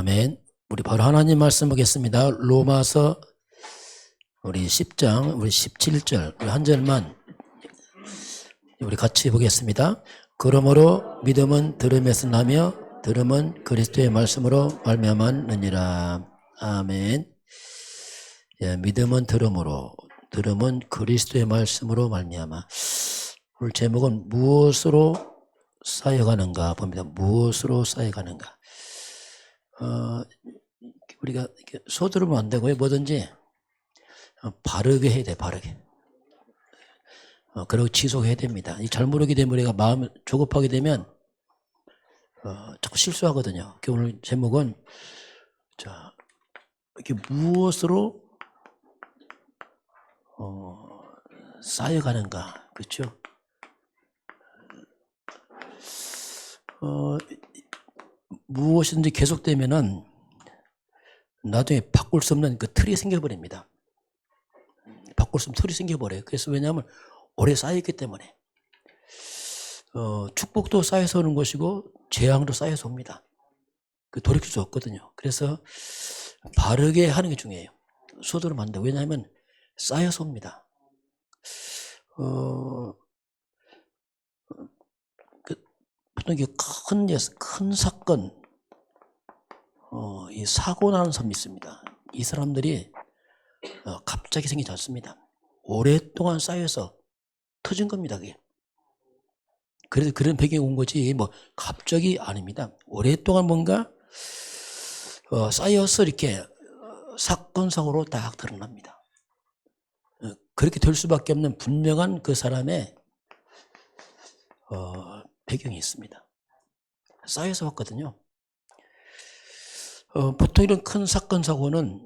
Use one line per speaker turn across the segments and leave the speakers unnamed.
아멘. 우리 바로 하나님 말씀 보겠습니다. 로마서 우리 10장 우리 17절 우리 한 절만 우리 같이 보겠습니다. 그러므로 믿음은 들음에서 나며 들음은 그리스도의 말씀으로 말미암았느니라. 아멘. 예, 믿음은 들음으로, 들음은 그리스도의 말씀으로 말미암아. 오늘 제목은 무엇으로 쌓여가는가 봅니다. 무엇으로 쌓여가는가. 우리가 소두르면 안 되고요. 뭐든지 바르게 해야 돼. 바르게. 그리고 지속해야 됩니다. 잘 모르게 되면 우리가 마음이 조급하게 되면 자꾸 실수하거든요. 오늘 제목은 자, 이렇게 무엇으로 쌓여가는가. 그렇죠? 무엇이든지 계속되면은 나중에 바꿀 수 없는 그 틀이 생겨버립니다. 바꿀 수 없는 틀이 생겨버려요. 그래서 왜냐하면 오래 쌓였기 때문에. 축복도 쌓여서 오는 것이고 재앙도 쌓여서 옵니다. 돌이킬 수 없거든요. 그래서 바르게 하는 게 중요해요. 소도를 만든다. 왜냐하면 쌓여서 옵니다. 보통 이게 큰 사건, 이 사고 나는 사람이 있습니다. 이 사람들이 갑자기 생기지 않습니다. 오랫동안 쌓여서 터진 겁니다. 그게. 그래서 그런 배경이 온 거지 뭐 갑자기 아닙니다. 오랫동안 뭔가 쌓여서 이렇게 사건 사고로 딱 드러납니다. 그렇게 될 수밖에 없는 분명한 그 사람의 배경이 있습니다. 쌓여서 왔거든요. 보통 이런 큰 사건 사고는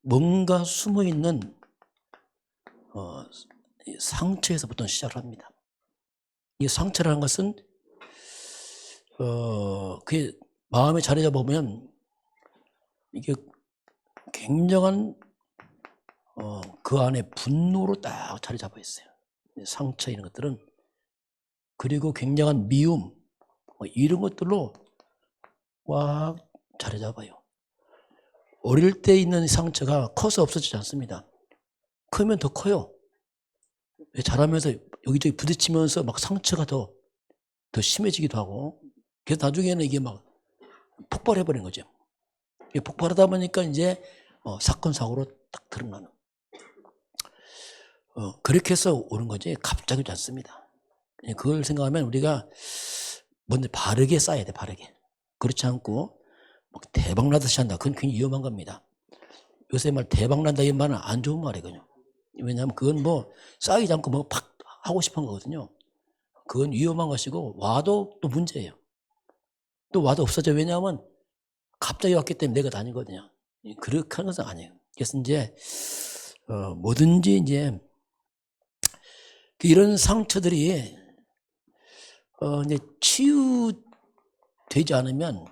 뭔가 숨어있는 상처에서 보통 시작을 합니다. 이 상처라는 것은 그게 마음에 자리 잡아보면 이게 굉장한 그 안에 분노로 딱 자리 잡아 있어요. 상처 이런 것들은. 그리고 굉장한 미움 이런 것들로 꽉 자리 잡아요. 어릴 때 있는 상처가 커서 없어지지 않습니다. 크면 더 커요. 자라면서 여기저기 부딪히면서 막 상처가 더 심해지기도 하고, 그래서 나중에는 이게 막 폭발해버린 거죠. 폭발하다 보니까 이제 사건 사고로 딱 드러나는. 그렇게 해서 오는 거지 갑자기 오지 않습니다. 그걸 생각하면 우리가 먼저 바르게 쌓아야 돼. 바르게. 그렇지 않고 막 대박 나듯이 한다. 그건 굉장히 위험한 겁니다. 요새 말 대박 난다 이 말은 안 좋은 말이거든요. 왜냐하면 그건 뭐 쌓이지 않고 뭐 팍 하고 싶은 거거든요. 그건 위험한 것이고 와도 또 문제예요. 또 와도 없어져. 왜냐하면 갑자기 왔기 때문에 내가 다니거든요. 그렇게 하는 것은 아니에요. 그래서 이제 뭐든지 이제 이런 상처들이 이제 치유되지 않으면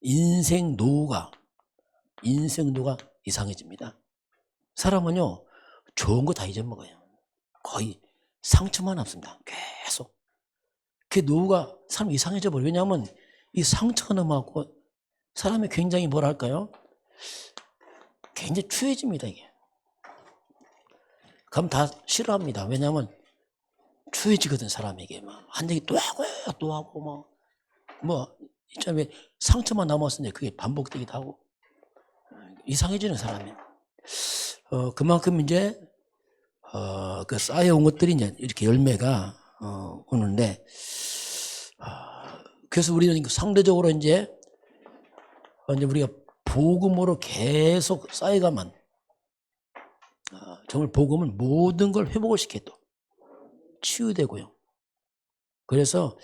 인생 노후가 이상해집니다. 사람은요 좋은 거 다 잊어먹어요. 거의 상처만 남습니다. 계속. 그 노후가 사람 이상해져 버려요. 왜냐하면 이 상처가 남아갖고 사람이 굉장히 뭐랄까요? 굉장히 추해집니다. 이게. 그럼 다 싫어합니다. 왜냐하면 추해지거든. 사람에게 막 한 얘기 또 하고 뭐 있잖아요. 상처만 남았으니 그게 반복되기도 하고 이상해지는 사람이. 그만큼 이제 그 쌓여온 것들이 이제 이렇게 열매가 오는데, 그래서 우리는 상대적으로 이제 우리가 복음으로 계속 쌓여가면 정말 복음은 모든 걸 회복을 시켜 또 치유되고요. 그래서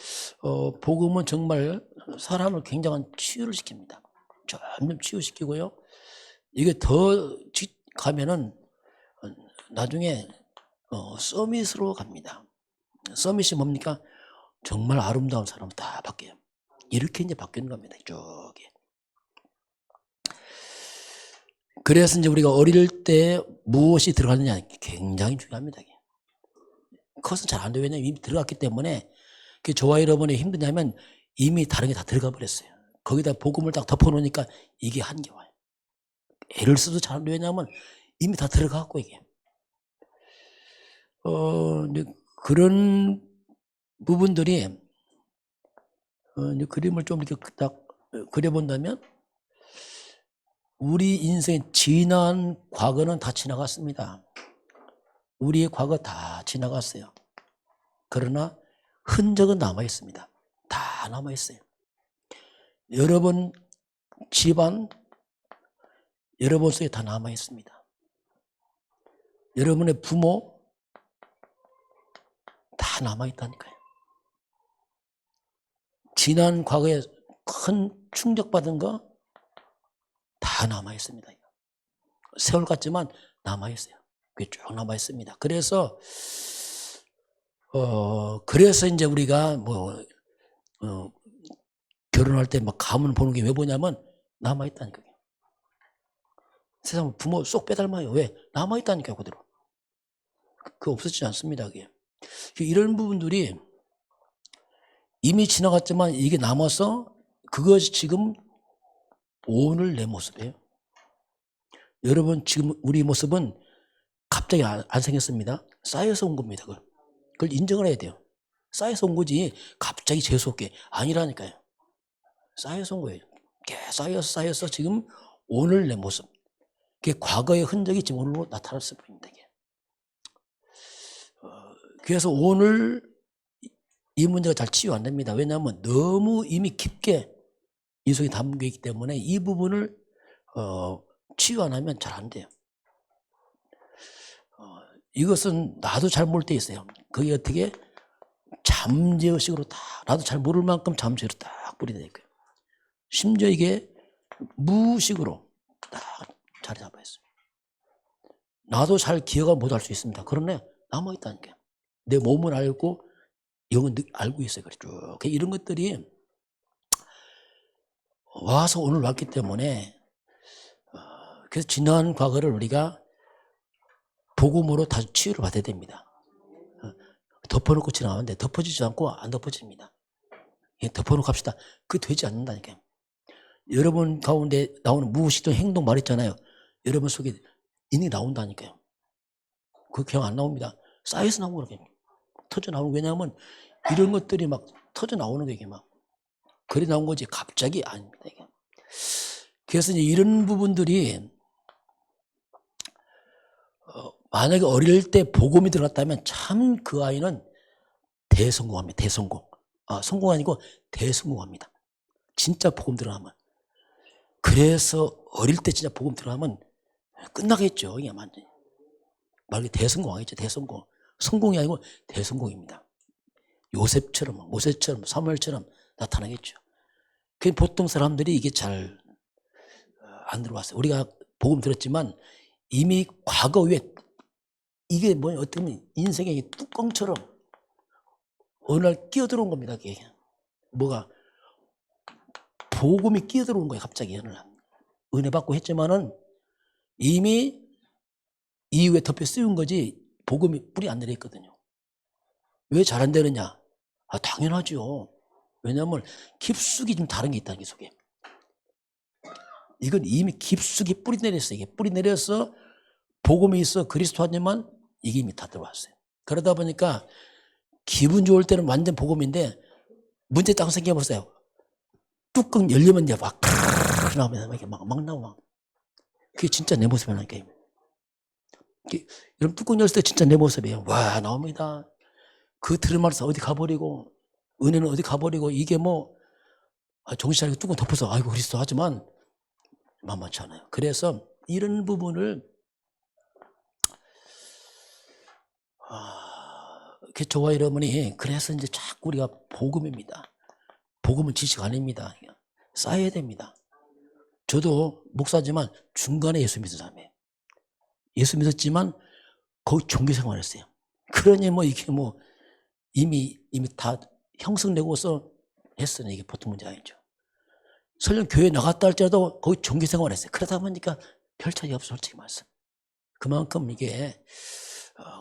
복음은 정말 사람을 굉장한 치유를 시킵니다. 점점 치유시키고요. 이게 더 가면은 나중에 서밋으로 갑니다. 서밋이 뭡니까? 정말 아름다운 사람 다 바뀌어요. 이렇게 이제 바뀌는 겁니다. 이쪽에. 그래서 이제 우리가 어릴 때 무엇이 들어가느냐 굉장히 중요합니다. 커서 잘 안 돼요. 왜냐하면 이미 들어갔기 때문에. 저와 여러분이 힘드냐면 이미 다른 게 다 들어가 버렸어요. 거기다 복음을 딱 덮어놓으니까 이게 한계 와요. 애를 써도 잘 안 돼. 왜냐하면 이미 다 들어가고 이게. 이제 그런 부분들이 이제 그림을 좀 이렇게 딱 그려본다면 우리 인생의 지난 과거는 다 지나갔습니다. 우리의 과거 다 지나갔어요. 그러나 흔적은 남아있습니다. 다 남아있어요. 여러분 집안, 여러분 속에 다 남아있습니다. 여러분의 부모 다 남아있다니까요. 지난 과거에 큰 충격받은 거 다 남아있습니다. 세월 같지만 남아있어요. 그게 쭉 남아있습니다. 그래서 이제 우리가 결혼할 때 막 가문 보는 게 왜 보냐면 남아있다니까요. 세상 부모 쏙 빼닮아요. 왜? 남아있다니까요. 그대로. 그거 없어지지 않습니다. 그게. 이런 부분들이 이미 지나갔지만 이게 남아서 그것이 지금 오늘 내 모습이에요. 여러분 지금 우리 모습은 갑자기 안 생겼습니다. 쌓여서 온 겁니다. 그걸 인정을 해야 돼요. 쌓여서 온 거지 갑자기 재수없게 아니라니까요. 쌓여서 온 거예요. 쌓여서 지금 오늘 내 모습. 그게 과거의 흔적이 지금 오늘로 나타났을 뿐입니다. 그래서 오늘 이 문제가 잘 치유 안 됩니다. 왜냐하면 너무 이미 깊게 이 속에 담겨 있기 때문에 이 부분을 치유 안 하면 잘 안 돼요. 이것은 나도 잘 모를 때 있어요. 그게 어떻게 잠재의식으로 다 나도 잘 모를 만큼 잠재의식으로 딱 뿌리니까요. 심지어 이게 무의식으로 딱 자리 잡아 있어요. 나도 잘 기억을 못할 수 있습니다. 그러나 남아있다니까요. 내 몸을 알고 영은 알고 있어요. 쭉 이런 것들이 와서 오늘 왔기 때문에 그래서 지난 과거를 우리가 복음으로 다시 치유를 받아야 됩니다. 덮어놓고 지나가는데 덮어지지 않고 안 덮어집니다. 덮어놓고 합시다. 그게 되지 않는다니까요. 여러분 가운데 나오는 무의식적 행동 말 있잖아요. 여러분 속에 있는 게 나온다니까요. 그거 그냥 안 나옵니다. 쌓여서 나오는 거예요. 터져 나오는 거. 왜냐하면 이런 것들이 막 터져 나오는 게 이게 막 그래 나온 거지 갑자기 아닙니다. 이게. 그래서 이제 이런 부분들이 만약에 어릴 때 복음이 들어갔다면 참 그 아이는 대성공합니다. 대성공. 성공 아니고 대성공합니다. 진짜 복음 들어가면. 그래서 어릴 때 진짜 복음 들어가면 끝나겠죠. 이게 완전히. 말 그대로 대성공하겠죠. 대성공. 성공이 아니고 대성공입니다. 요셉처럼, 모세처럼, 사무엘처럼 나타나겠죠. 그 보통 사람들이 이게 잘 안 들어왔어요. 우리가 복음 들었지만 이미 과거 위에 이게 뭐냐 어떻게 보면 인생의 뚜껑처럼 어느 날 끼어들어온 겁니다. 그게. 뭐가 복음이 끼어들어온 거예요. 갑자기 어느 날. 은혜 받고 했지만은 이미 이후에 덮여 쓰인 거지 복음이 뿌리 안 내려있거든요. 왜 잘 안 되느냐? 당연하죠. 왜냐하면 깊숙이 좀 다른 게 있다는 게 속에. 이건 이미 깊숙이 뿌리 내렸어요. 이게 뿌리 내려서 복음이 있어 그리스도 하지만 이게 이미 다 들어왔어요. 그러다 보니까 기분 좋을 때는 완전 복음인데 문제 딱 생겨보세요. 뚜껑 열리면 이제 막 나오면 이렇게 막 나와. 그게 진짜 내 모습이라니까. 여러분 뚜껑 열었을 때 진짜 내 모습이에요. 와 나옵니다. 그 들말에서 어디 가버리고 은혜는 어디 가버리고 이게 뭐 정신 차리고 뚜껑 덮어서 아이고 그리스도 하지만 만만치 않아요. 그래서 이런 부분을 저와 여러분이 그래서 이제 자꾸 우리가 복음입니다. 복음은 지식 아닙니다. 쌓여야 됩니다. 저도 목사지만 중간에 예수 믿은 사람이에요. 예수 믿었지만 거기 종교 생활했어요. 그러니 뭐 이게 뭐 이미 다 형성되고서 했으니 이게 보통 문제 아니죠. 설령 교회 나갔다 할지라도 거기 종교 생활했어요. 그러다 보니까 별 차이 없어 솔직히 말씀. 그만큼 이게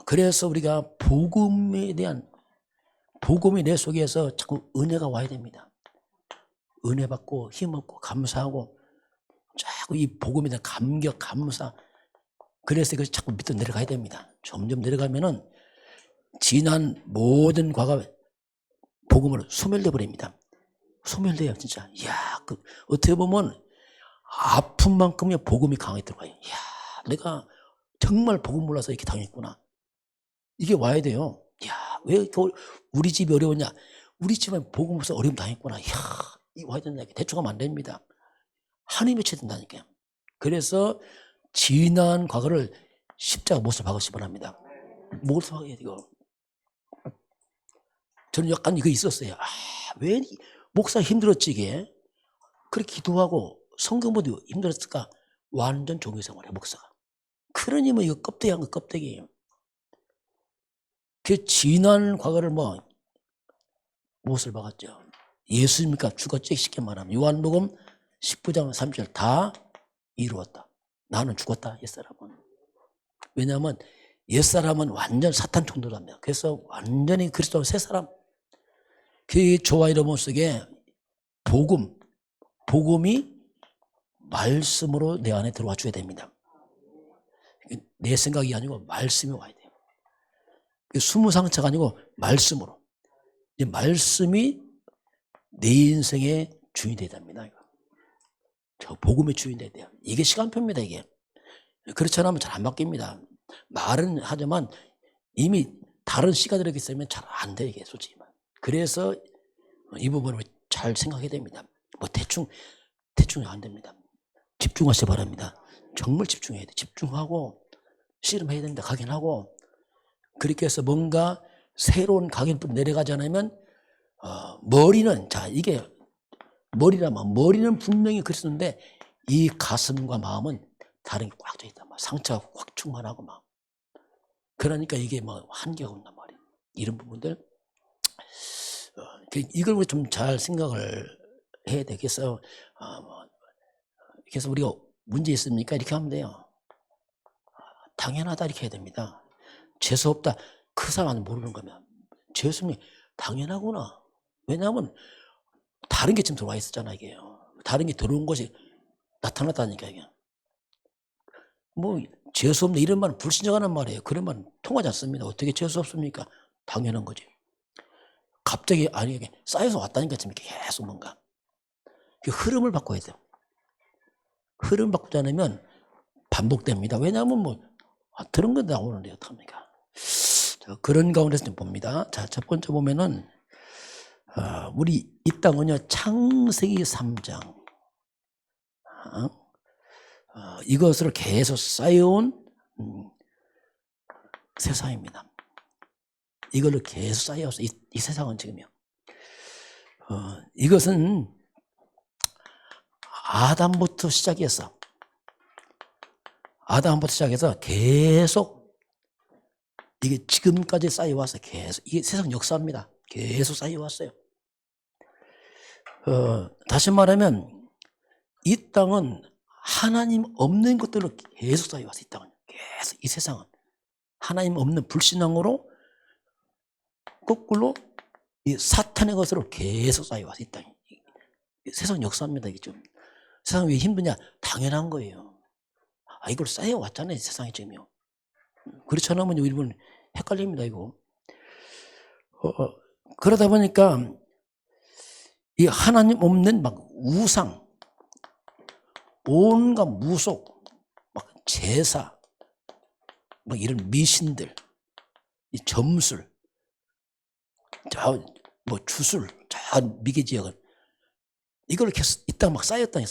그래서 우리가 복음에 대한 복음이 내 속에서 자꾸 은혜가 와야 됩니다. 은혜 받고 힘 얻고 감사하고 자꾸 이 복음에 대한 감격, 감사. 그래서 이걸 자꾸 밑으로 내려가야 됩니다. 점점 내려가면은 지난 모든 과거 복음으로 소멸돼 버립니다. 소멸돼요, 진짜. 이야, 어떻게 보면 아픈 만큼의 복음이 강하게 들어가요. 이야, 내가 정말 복음 몰라서 이렇게 당했구나. 이게 와야 돼요. 이야, 왜 우리 집이 어려웠냐? 우리 집에 복음 없어서 어려움 당했구나. 이야, 이거 와야 된다. 대충 하면 안 됩니다. 하나님이 쳐야 된다니까요. 그래서 지난 과거를 십자가 못을 박으시 바랍니다. 못을 박아야 돼요. 저는 약간 이거 있었어요. 왜 목사 힘들었지 이게? 그렇게 기도하고 성경보다 힘들었을까? 완전 종교생활해 목사가. 그러니 뭐 이거 껍데기 한 거 껍데기예요. 그 지난 과거를 못을 박았죠. 예수님과 죽었지 쉽게 말하면. 요한복음 19장 3절 다 이루었다. 나는 죽었다 옛사람은. 왜냐하면 옛사람은 완전 사탄 총도랍니다. 그래서 완전히 그리스도 새 사람. 그 저와 여러분 속에 복음이 말씀으로 내 안에 들어와 줘야 됩니다. 내 생각이 아니고 말씀이 와야 돼요. 수무상처가 아니고 말씀으로. 이 말씀이 내 인생의 주인이 돼야 됩니다. 저 복음의 주인이 돼야 돼요. 이게 시간표입니다. 이게. 그렇지 않으면 잘 안 바뀝니다. 말은 하지만 이미 다른 씨가 들어있기 때문에 잘 안 돼, 이게 솔직히. 그래서 이 부분을 잘 생각해야 됩니다. 대충 안 됩니다. 집중하시기 바랍니다. 정말 집중해야 돼. 집중하고 씨름해야 됩니다. 각인하고. 그렇게 해서 뭔가 새로운 각인으로 내려가지 않으면 머리는 이게 머리라면 머리는 분명히 그리스도인데 이 가슴과 마음은 다른 게 꽉 차 있단 말이야. 상처가 꽉 충만하고 막. 그러니까 이게 한계가 없단 말이에요. 이런 부분들. 이걸 우리 좀 잘 생각을 해야 되겠어요. 그래서 우리가 문제 있습니까? 이렇게 하면 돼요. 당연하다 이렇게 해야 됩니다. 재수없다. 그 사람은 모르는 거면 재수없니 당연하구나. 왜냐하면 다른 게 지금 들어와 있었잖아 이게. 다른 게 들어온 것이 나타났다니까 이게. 재수없네 이런 말은 불신정하는 말이에요. 그런 말은 통하지 않습니다. 어떻게 재수없습니까? 당연한 거지. 갑자기 이게 쌓여서 왔다니까 지금 계속 뭔가. 흐름을 바꿔야 돼요. 흐름 바꾸지 않으면 반복됩니다. 왜냐하면 들은 건 나오는데 어떡합니까? 그런 가운데서 좀 봅니다. 첫 번째 보면은 우리 이 땅은요 창세기 3장 이것으로 계속 쌓여온 세상입니다. 이걸로 계속 쌓여서 이 세상은 지금요. 이것은 아담부터 시작해서 계속 이게 지금까지 쌓여왔어요. 계속 이게 세상 역사입니다. 계속 쌓여왔어요. 다시 말하면 이 땅은 하나님 없는 것들로 계속 쌓여왔어요. 이 땅은 계속 이 세상은 하나님 없는 불신앙으로 거꾸로 이 사탄의 것으로 계속 쌓여왔어요. 이 땅이 세상 역사입니다. 이게 좀 세상 왜 힘드냐? 당연한 거예요. 이걸 쌓여왔잖아요. 세상에 지금요. 그렇지 않으면 여러분 헷갈립니다. 이거. 그러다 보니까 이 하나님 없는 우상, 온갖 무속, 제사, 이런 미신들, 이 점술, 주술, 미개 지역은 이걸 이렇게 이 땅 쌓였다니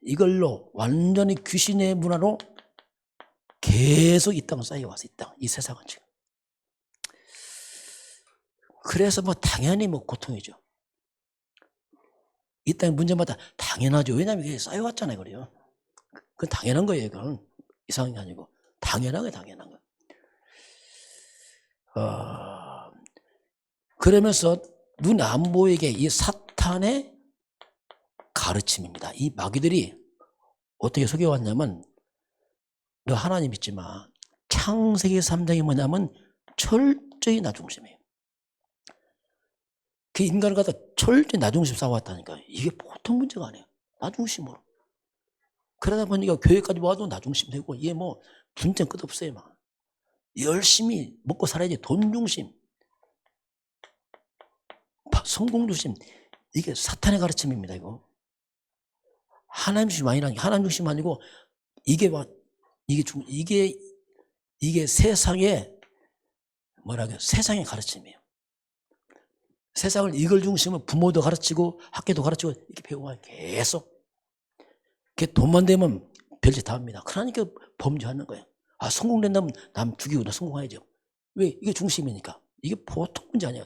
이걸로 완전히 귀신의 문화로 계속 이 땅은 쌓여왔어. 이 세상은 지금. 그래서 당연히 고통이죠. 이 땅의 문제마다 당연하죠. 왜냐하면 이게 쌓여왔잖아요. 그래요. 그건 당연한 거예요. 그건 이상한 게 아니고 당연한 거예요. 그러면서 눈 안 보이게 이 사탄의 가르침입니다. 이 마귀들이 어떻게 속여왔냐면 너 하나님 믿지 마. 창세기 3장이 뭐냐면 철저히 나 중심이에요. 그 인간을 갖다 철저히 나중심 쌓아왔다니까. 이게 보통 문제가 아니에요. 나중심으로. 그러다 보니까 교회까지 와도 나중심 되고, 이게 뭐 분쟁 끝없어요. 막 열심히 먹고 살아야지. 돈 중심, 성공 중심, 이게 사탄의 가르침입니다. 이거 하나님 중심 아니라는 게, 하나님 중심 아니고 이게 세상의 세상의 가르침이에요. 세상을 이걸 중심으로 부모도 가르치고 학교도 가르치고 이렇게 배우면 계속 돈만 되면 별짓 다 합니다. 그러니까 범죄하는 거예요. 성공된다면 남 죽이고 나 성공해야죠. 왜? 이게 중심이니까. 이게 보통 문제 아니에요.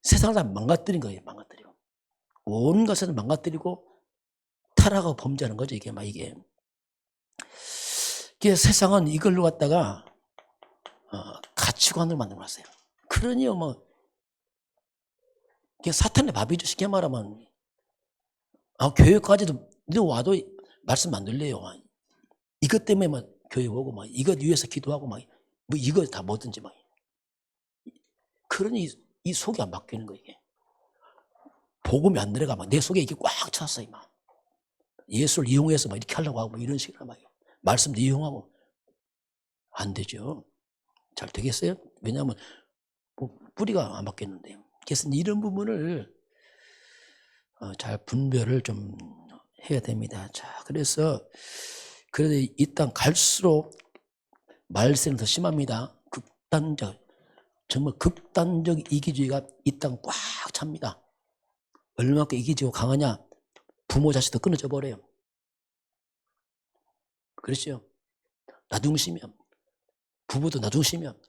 세상을 다 망가뜨린 거예요. 망가뜨리고 온 것을 망가뜨리고 타락하고 범죄하는 거죠. 이게 세상은 이걸로 갖다가 가치관을 만들어놨어요. 그러니 사탄의 밥이죠. 쉽게 말하면 교회까지도 와도 말씀 안 들려요. 이것 때문에 교회 오고 이것 위해서 기도하고 이거 다 뭐든지 그러니 이 속이 안 바뀌는 거예요. 이게 복음이 안 들어가 내 속에 이게 꽉 찼어요. 예수를 이용해서 이렇게 하려고 하고 이런 식으로 말씀도 이용하고 안 되죠. 잘 되겠어요? 왜냐하면 뿌리가 안 바뀌었는데요. 그래서 이런 부분을 잘 분별을 좀 해야 됩니다. 자, 그래서 이 땅 갈수록 말세는 더 심합니다. 정말 극단적 이기주의가 이 땅 꽉 찹니다. 얼마큼 이기주의가 강하냐? 부모 자식도 끊어져 버려요. 그렇죠? 나중심이면 부부도 나중심이면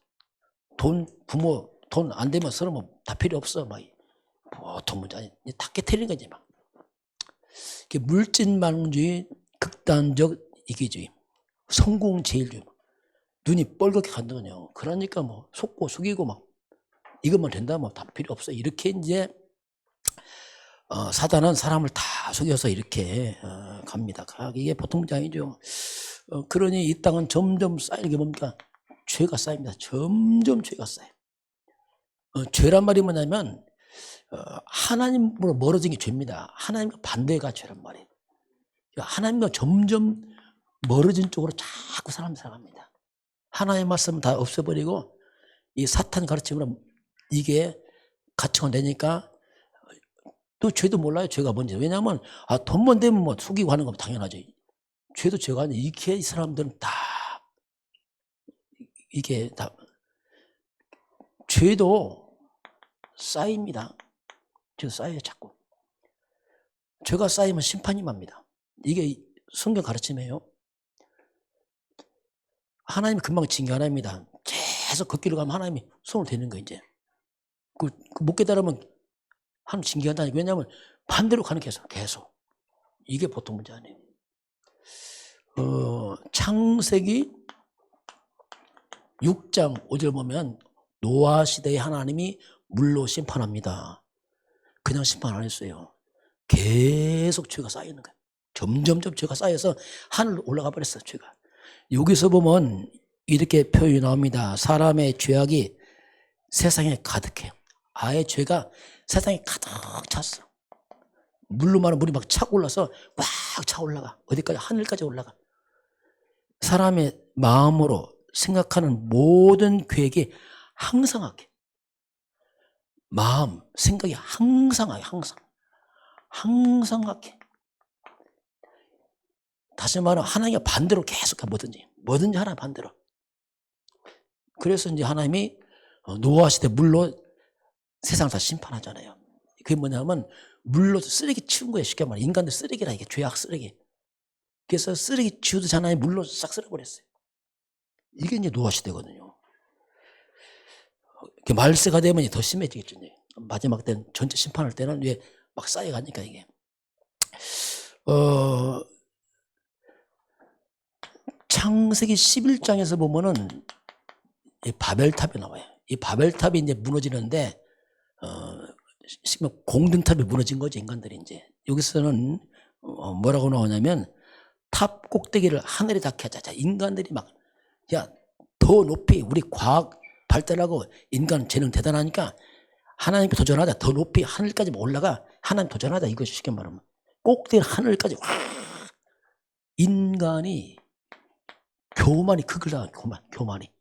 부모 돈 안 되면 서로 다 필요 없어. 보통 문제 아니. 다 깨트리는 거지. 물질만주의, 극단적 이기주의, 성공제일주의, 눈이 뻘겋게 간다고요. 그러니까 속고 숙이고 이것만 된다면 다 필요 없어. 이렇게 이제 사단은 사람을 다 속여서 이렇게 갑니다. 이게 보통 문제 아니죠. 그러니 이 땅은 점점 쌓이는 게 뭡니까? 죄가 쌓입니다. 점점 죄가 쌓여요. 죄란 말이 뭐냐면 하나님으로 멀어진 게 죄입니다. 하나님과 반대가 죄란 말이에요. 하나님과 점점 멀어진 쪽으로 자꾸 사람이 살아갑니다. 하나님의 말씀은 다 없애버리고 이 사탄 가르침으로 이게 가치가 되니까 또 죄도 몰라요. 죄가 뭔지. 왜냐하면 돈만 되면 속이고 하는 건 당연하죠. 죄도 죄가 아니에요. 이렇게 이 사람들은 다 이게 다 죄도 쌓입니다. 죄가 쌓여요. 자꾸. 죄가 쌓이면 심판이 맙니다. 이게 성경 가르침이에요. 하나님이 금방 징계 안 합니다. 계속 그 길로 가면 하나님이 손을 대는 거예요. 이제 못 깨달으면 하나님 징계한다니까. 왜냐하면 반대로 가는 계속. 이게 보통 문제 아니에요. 창세기 6장 5절 보면 노아 시대에 하나님이 물로 심판합니다. 그냥 심판 안 했어요. 계속 죄가 쌓이는 거예요. 점점점 죄가 쌓여서 하늘로 올라가 버렸어요. 죄가. 여기서 보면 이렇게 표현이 나옵니다. 사람의 죄악이 세상에 가득해요. 아예 죄가 세상에 가득 찼어. 물로 말하면 물이 막 차고 올라서 꽉 차 올라가. 어디까지? 하늘까지 올라가. 사람의 마음으로 생각하는 모든 계획이 항상 악해. 마음, 생각이 항상 악해. 항상 악해. 다시 말하면 하나님과 반대로 계속 뭐든지 하나님 반대로. 그래서 이제 하나님이 노아 시대 물로 세상을 다 심판하잖아요. 그게 뭐냐면 물로 쓰레기 치운 거예요. 쉽게 말하면 인간들 쓰레기라. 이게 죄악 쓰레기. 그래서 쓰레기 치우듯이 하나님 물로 싹 쓸어버렸어요. 이게 이제 노아 시대거든요. 말세가 되면 더 심해지겠죠. 이제. 마지막 때는 전체 심판할 때는 왜 막 쌓여가니까 이게. 창세기 11장에서 보면은 이 바벨탑이 나와요. 이 바벨탑이 이제 무너지는데, 공든탑이 무너진 거죠, 인간들이 이제. 여기서는 뭐라고 나오냐면, 탑 꼭대기를 하늘에 닿게 하자. 인간들이 더 높이 우리 과학 발달하고 인간 재능 대단하니까 하나님께 도전하자. 더 높이 하늘까지 올라가. 하나님 도전하자. 이것이 쉽게 말하면. 꼭대기 하늘까지. 인간이 교만이 극을 당한 교만이.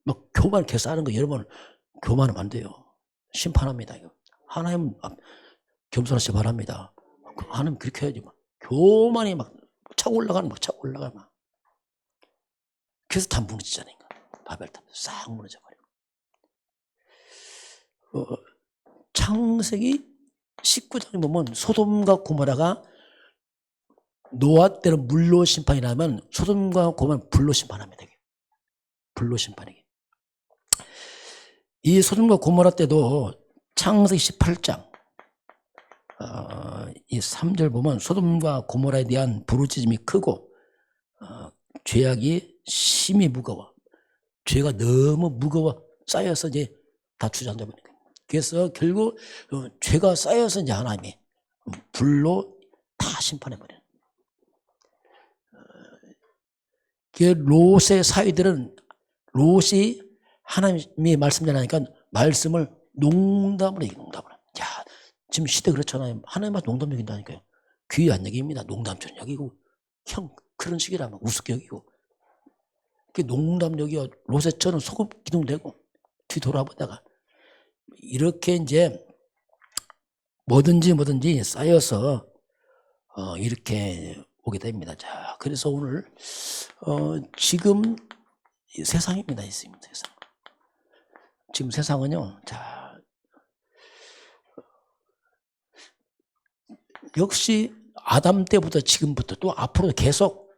뭐 교만 계속 하는 거 여러분 교만하면 안 돼요. 심판합니다. 이거. 하나님 겸손하시 바랍니다. 하나님 그렇게 해야지. 막 교만이 막 차고 올라가는 막 차고 올라가 막. 그래서 다 무너지잖아요. 바벨탑 싹 무너져 버려. 창세기 19장에 보면 소돔과 고모라가 노아 때는 물로 심판이라면 소돔과 고모라는 불로 심판합니다. 불로 심판이게. 이 소돔과 고모라 때도 창세기 18장 이 3절 보면 소돔과 고모라에 대한 부르짖음이 크고 죄악이 심히 무거워. 죄가 너무 무거워 쌓여서 이제 다 주저앉아 버린 거예요. 그래서 결국 죄가 쌓여서 이제 하나님이 불로 다 심판해 버려요. 롯의 사위들은 롯이 하나님이 말씀 전하니까 말씀을 농담으로 얘기해요. 농담으로. 야, 지금 시대 그렇잖아요. 하나님만 농담 여긴다니까요. 귀한 얘기입니다. 농담처럼 여기고 형 그런 식이라면 우습게 여기고 농담 여기고 롯의처럼 소금 기둥되고 뒤돌아보다가 이렇게 이제 뭐든지 쌓여서 이렇게 오게 됩니다. 자, 그래서 오늘 지금 세상입니다. 있습니다. 세상. 지금 세상은요. 자, 역시 아담 때부터 지금부터 또 앞으로 계속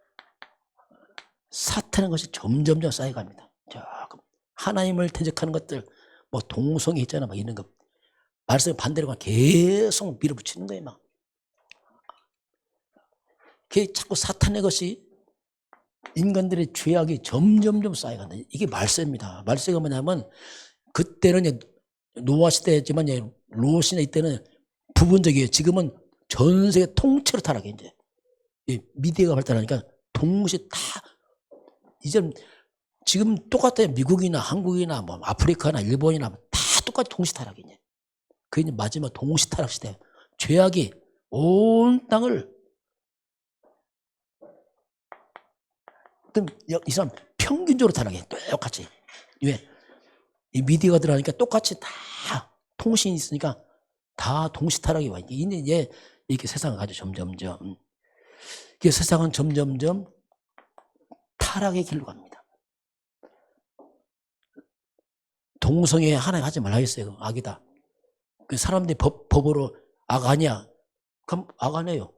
사탄의 것이 점점점 쌓여갑니다. 자, 하나님을 대적하는 것들, 뭐 동성애 있잖아, 막 이런 거 말씀 반대로 계속 밀어붙이는 거예요, 막. 그게 자꾸 사탄의 것이 인간들의 죄악이 점점점 쌓여간다. 이게 말세입니다. 말세가 뭐냐면 그때는 노아 시대였지만 롯이나 이때는 부분적이에요. 지금은 전 세계 통째로 타락해 이제. 미디어가 발달하니까 동시에 다 이제 지금 똑같아요. 미국이나 한국이나 뭐 아프리카나 일본이나 다 똑같이 동시 타락이 이제. 그게 이제 마지막 동시 타락 시대. 죄악이 온 땅을 이 사람 평균적으로 타락해. 똑같이. 왜? 이 미디어가 들어가니까 똑같이 다 통신이 있으니까 다 동시 타락이 와. 이제 이렇게 세상을 가죠. 점점점. 이 세상은 점점점 타락의 길로 갑니다. 동성애 하나님 하지 말라 했어요. 악이다. 그 사람들이 법으로 악 아니야. 그럼 악 아니에요.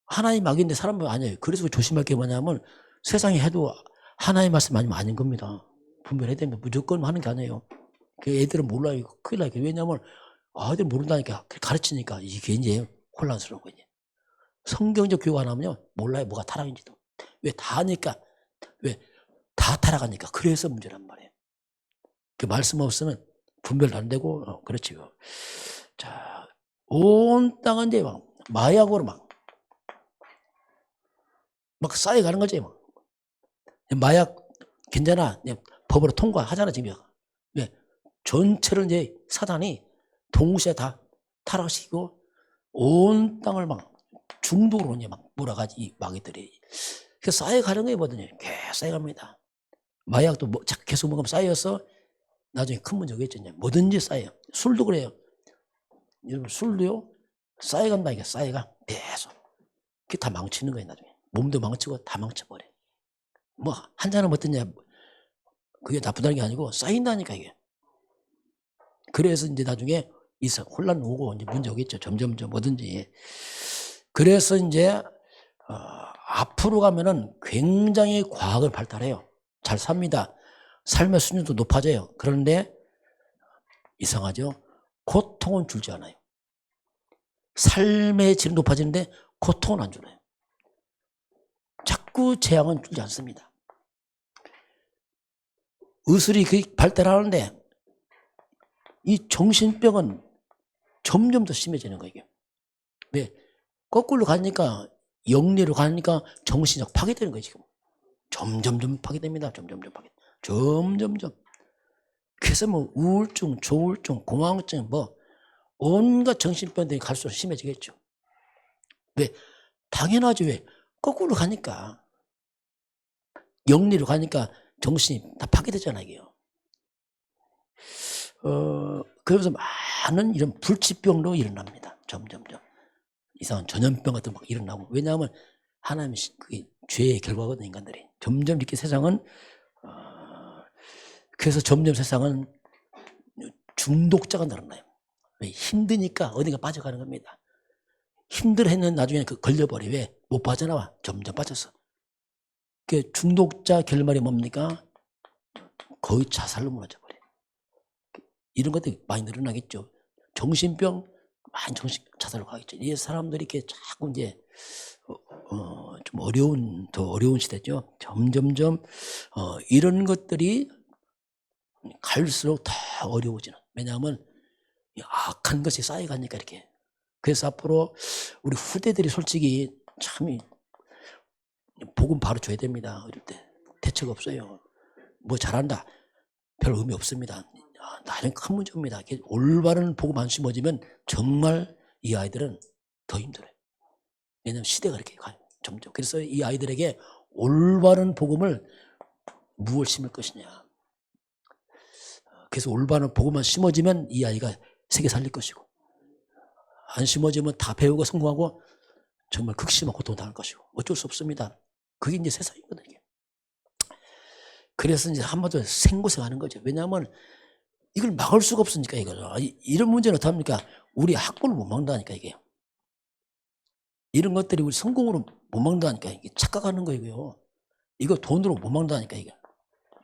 하나님 악인데 사람은 아니에요. 그래서 조심할 게 뭐냐면 세상에 해도 하나님 말씀 아니면 아닌 겁니다. 분별해야 됩니다. 무조건 하는 게 아니에요. 그 애들은 몰라요. 큰일 나요. 왜냐하면 애들 모른다니까 가르치니까 이게 이제 혼란스러운 거예요. 성경적 교육 안 하면요 몰라요. 뭐가 타락인지도. 왜 다 하니까 왜 다 타락하니까 그래서 문제란 말이에요. 그 말씀 없으면 분별도 안 되고 그렇지요. 자, 온 땅은 이제 막 마약으로 막 쌓여가는 거지 막. 마약 괜찮아. 법으로 통과하잖아 지금. 왜? 전체를 이제 사단이 동시에 다 타락시키고 온 땅을 막 중독으로 이제 막 몰아가지 이 마귀들이. 그래서 쌓여가는 거예요, 뭐든지. 계속 쌓여갑니다. 마약도 계속 먹으면 쌓여서 나중에 큰 문제 오겠죠. 뭐든지 쌓여요. 술도 그래요. 여러분 술도요 쌓여간다 이게 쌓여가 계속. 그게 다 망치는 거예요 나중에. 몸도 망치고 다 망쳐버려. 뭐 한 잔은 어떠냐 그게 나쁘다는 게 아니고 쌓인다니까 이게. 그래서 이제 나중에 혼란 오고 이제 문제 오겠죠. 점점점 뭐든지. 그래서 이제 앞으로 가면은 굉장히 과학을 발달해요. 잘 삽니다. 삶의 수준도 높아져요. 그런데 이상하죠. 고통은 줄지 않아요. 삶의 질은 높아지는데 고통은 안 줄어요. 자꾸 재앙은 줄지 않습니다. 의술이 발달하는데 이 정신병은 점점 더 심해지는 거예요. 왜? 거꾸로 가니까 영리로 가니까 정신적 파괴되는 거예요 지금. 점점점 파괴됩니다. 점점점. 그래서 뭐 우울증, 조울증, 공황증 뭐 온갖 정신병들이 갈수록 심해지겠죠. 왜? 당연하죠. 왜? 거꾸로 가니까. 영리로 가니까 정신이 다 파괴되잖아요. 이게요. 그래서 많은 이런 불치병도 일어납니다. 점점점. 이상한 전염병 같은 거 막 일어나고. 왜냐하면 하나님의 그게 죄의 결과거든요. 인간들이. 점점 이렇게 세상은 그래서 점점 세상은 중독자가 늘어나요. 왜? 힘드니까 어딘가 빠져가는 겁니다. 힘들어했는 나중에 그 걸려버려. 왜? 못 빠져나와. 점점 빠져서. 그 중독자 결말이 뭡니까? 거의 자살로 무너져버려요. 이런 것들이 많이 늘어나겠죠. 정신병, 많이 자살로 가겠죠. 이 사람들이 이렇게 자꾸 이제, 좀 더 어려운 시대죠. 점점점, 이런 것들이 갈수록 더 어려워지는. 왜냐하면 악한 것이 쌓여가니까 이렇게. 그래서 앞으로 우리 후대들이 솔직히 참 복음 바로 줘야 됩니다. 어릴 때. 대책 없어요. 뭐 잘한다. 별 의미 없습니다. 나중에 큰 문제입니다. 올바른 복음 안 심어지면 정말 이 아이들은 더 힘들어요. 왜냐하면 시대가 이렇게 가요. 점점. 그래서 이 아이들에게 올바른 복음을 무엇을 심을 것이냐. 그래서 올바른 복음만 심어지면 이 아이가 세계 살릴 것이고, 안 심어지면 다 배우고 성공하고 정말 극심한 고통 당할 것이고, 어쩔 수 없습니다. 그게 이제 세상이거든요. 그래서 이제 한마디로 생고생하는 거죠. 왜냐하면 이걸 막을 수가 없으니까 이거죠. 이런 문제는 어떡합니까? 우리 학벌을 못 막는다니까 이게. 이런 것들이 우리 성공으로 못 막는다니까 이게 착각하는 거이고요. 이거 돈으로 못 막는다니까 이게.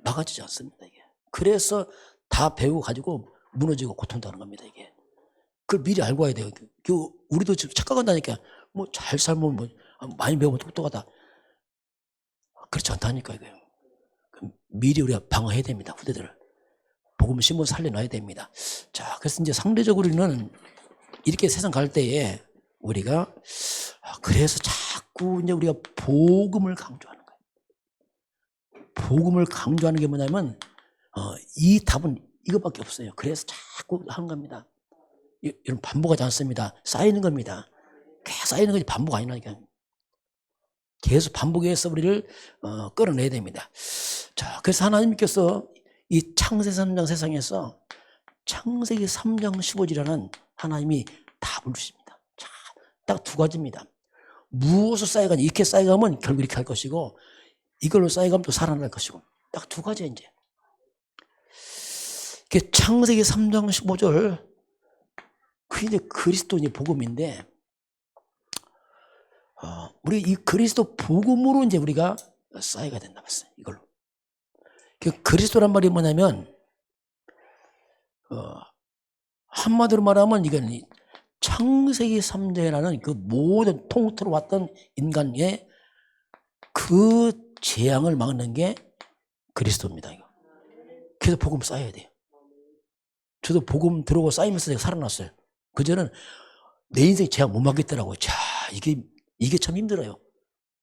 막아지지 않습니다 이게. 그래서 다 배우고 가지고 무너지고 고통당하는 겁니다 이게. 그걸 미리 알고 와야 돼요. 우리도 지금 착각한다니까. 뭐 잘 살면 뭐 많이 배우면 똑똑하다. 그렇지 않다니까 이거요. 미리 우리가 방어해야 됩니다. 후대들을. 복음 신문 살려놔야 됩니다. 자, 그래서 이제 상대적으로는 이렇게 세상 갈 때에 우리가 그래서 자꾸 이제 우리가 복음을 강조하는 거예요. 복음을 강조하는 게 뭐냐면 이 답은 이것밖에 없어요. 그래서 자꾸 하는 겁니다. 이런 반복하지 않습니다. 쌓이는 겁니다. 계속 쌓이는 거지 반복 아니라니까. 계속 반복해서 우리를 끌어내야 됩니다. 자, 그래서 하나님께서 이 창세기 3장 세상에서 창세기 3장 15절이라는 하나님이 답을 주십니다. 자, 딱 두 가지입니다. 무엇을 쌓여가니 이렇게 쌓여가면 결국 이렇게 할 것이고, 이걸로 쌓여가면 또 살아날 것이고, 딱 두 가지예요 이제. 창세기 3장 15절 그게 이제 그리스도의 복음인데, 우리 이 그리스도 복음으로 이제 우리가 쌓여가 된다 봤어요. 이걸로. 그리스도란 말이 뭐냐면, 한마디로 말하면 이건 창세기 3장이라는 그 모든 통틀어 왔던 인간의 그 재앙을 막는 게 그리스도입니다. 이거. 그래서 복음 쌓여야 돼요. 저도 복음 들어오고 쌓이면서 내가 살아났어요. 그전에는 내 인생 재앙 못 막겠더라고요. 자, 이게 참 힘들어요.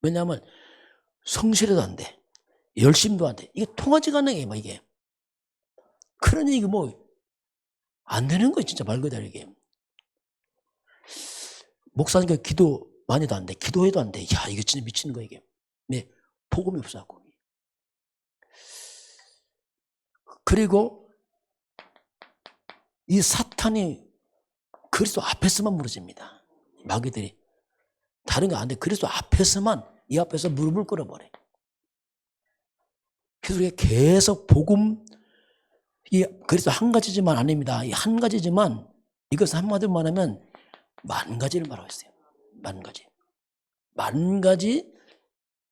왜냐하면 성실해도 안 돼. 열심도 안 돼. 이게 통하지가 않는 게 뭐 이게. 그러니 이게 뭐 안 되는 거예요. 진짜 말 그대로 이게. 목사니까 기도 많이 해도 안 돼. 기도해도 안 돼. 야, 이게 진짜 미치는 거야 이게. 네, 복음이 없어갖고. 그리고 이 사탄이 그리스도 앞에서만 무너집니다. 마귀들이. 다른 거 안 돼. 그리스도 앞에서만, 이 앞에서 무릎을 꿇어버려. 그래서 우리가 계속 복음, 그리스도 한 가지지만 아닙니다. 이 한 가지지만 이것을 한마디로 말하면 만 가지를 말하고 있어요. 만 가지. 만 가지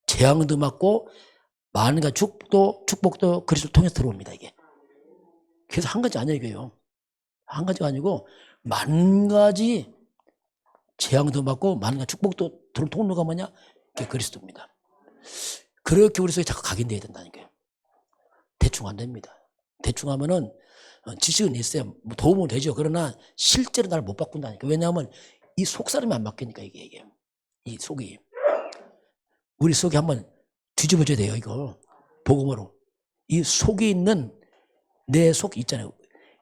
재앙도 맞고 만 가지 축복도 그리스도 통해서 들어옵니다. 이게. 그래서 한 가지 아니에요. 이게요. 한 가지가 아니고 만 가지 재앙도 받고 만 가지 축복도 들어온 통로가 뭐냐? 그게 그리스도입니다. 그렇게 우리 속에 자꾸 각인되어야 된다니까요. 대충 안 됩니다. 대충 하면은 지식은 있어요. 뭐 도움은 되죠. 그러나 실제로 나를 못 바꾼다니까. 왜냐하면 이 속사람이 안 바뀌니까 이게. 이 속이. 우리 속이 한번 뒤집어줘야 돼요. 이거. 복음으로. 이 속에 있는 내 속 있잖아요.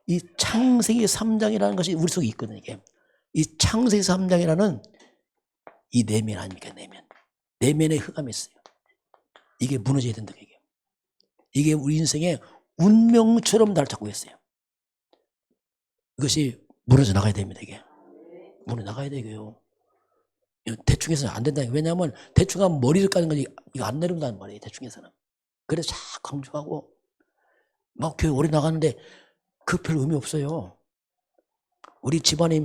이 창세기 3장이라는 것이 우리 속에 있거든요. 이게. 이 창세기 3장이라는 이 내면 아닙니까? 내면에 흑암이 있어요. 이게 무너져야 된다. 이게 우리 인생의 운명처럼 나를 잡고 있어요. 이것이 무너져 나가야 됩니다. 이게 무너져 나가야 되고요. 대충 해서는 안 된다. 왜냐하면 대충 하면 머리를 까는 거지 이거 안 내려온다는 말이에요. 대충 해서는. 그래서 자꾸 강조하고 막 교회 오래 나가는데 그 별 의미 없어요. 우리 집안이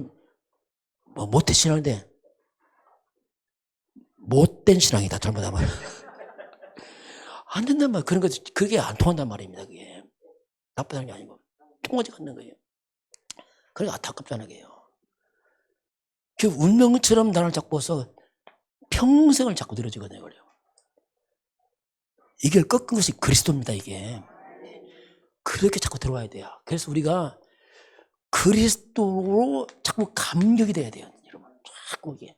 뭐 못된 신앙인데 못된 신앙이다. 잘못하면 안 된단 말이에요. 그런 거 그게 안 통한단 말입니다. 그게 나쁘다는 게 아니고 통하지 않는 거예요. 그러니까 안타깝다는 거예요. 그 운명처럼 나를 잡고서 평생을 자꾸 늘어지거든요. 이게 꺾은 것이 그리스도입니다. 이게 그렇게 자꾸 들어와야 돼요. 그래서 우리가 그리스도로 자꾸 감격이 돼야 돼요. 여러분 자꾸 이게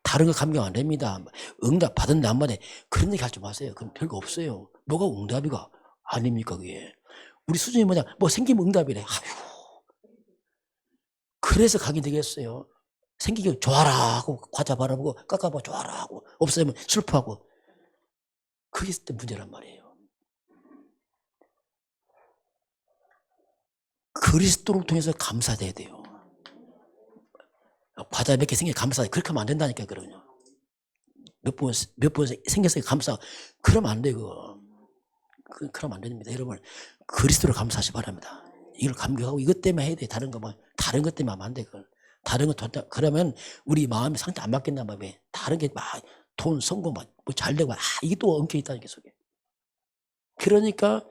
다른 거 감격 안 됩니다. 응답 받은 안 받은 그런 얘기 하지 마세요. 그럼 별거 없어요. 뭐가 응답이가 아닙니까 그게. 우리 수준이 뭐냐 뭐 생기면 응답이래. 아휴. 그래서 가게 되겠어요. 생기면 좋아라 하고 과자 바라보고 깎아봐 좋아라 하고 없으면 슬퍼하고 그게 있을 때 문제란 말이에요. 그리스도를 통해서 감사돼야 돼요. 과자 몇 개 생겨 감사해. 그렇게 하면 안 된다니까 그러냐. 몇 번 생겼으니까 감사. 그러면 안 돼 그거. 그러면 안 됩니다. 여러분 그리스도를 감사하시 바랍니다. 이걸 감격하고 이것 때문에 해야 돼. 다른 거 뭐 다른 것 때문에 하면 안 돼. 그걸. 다른 거 그러면 우리 마음이 상태 안 맞겠나 봐. 왜 다른 게 막 돈 성공 뭐 잘 되고 이게 또 엉켜 있다는 게 속에. 그러니까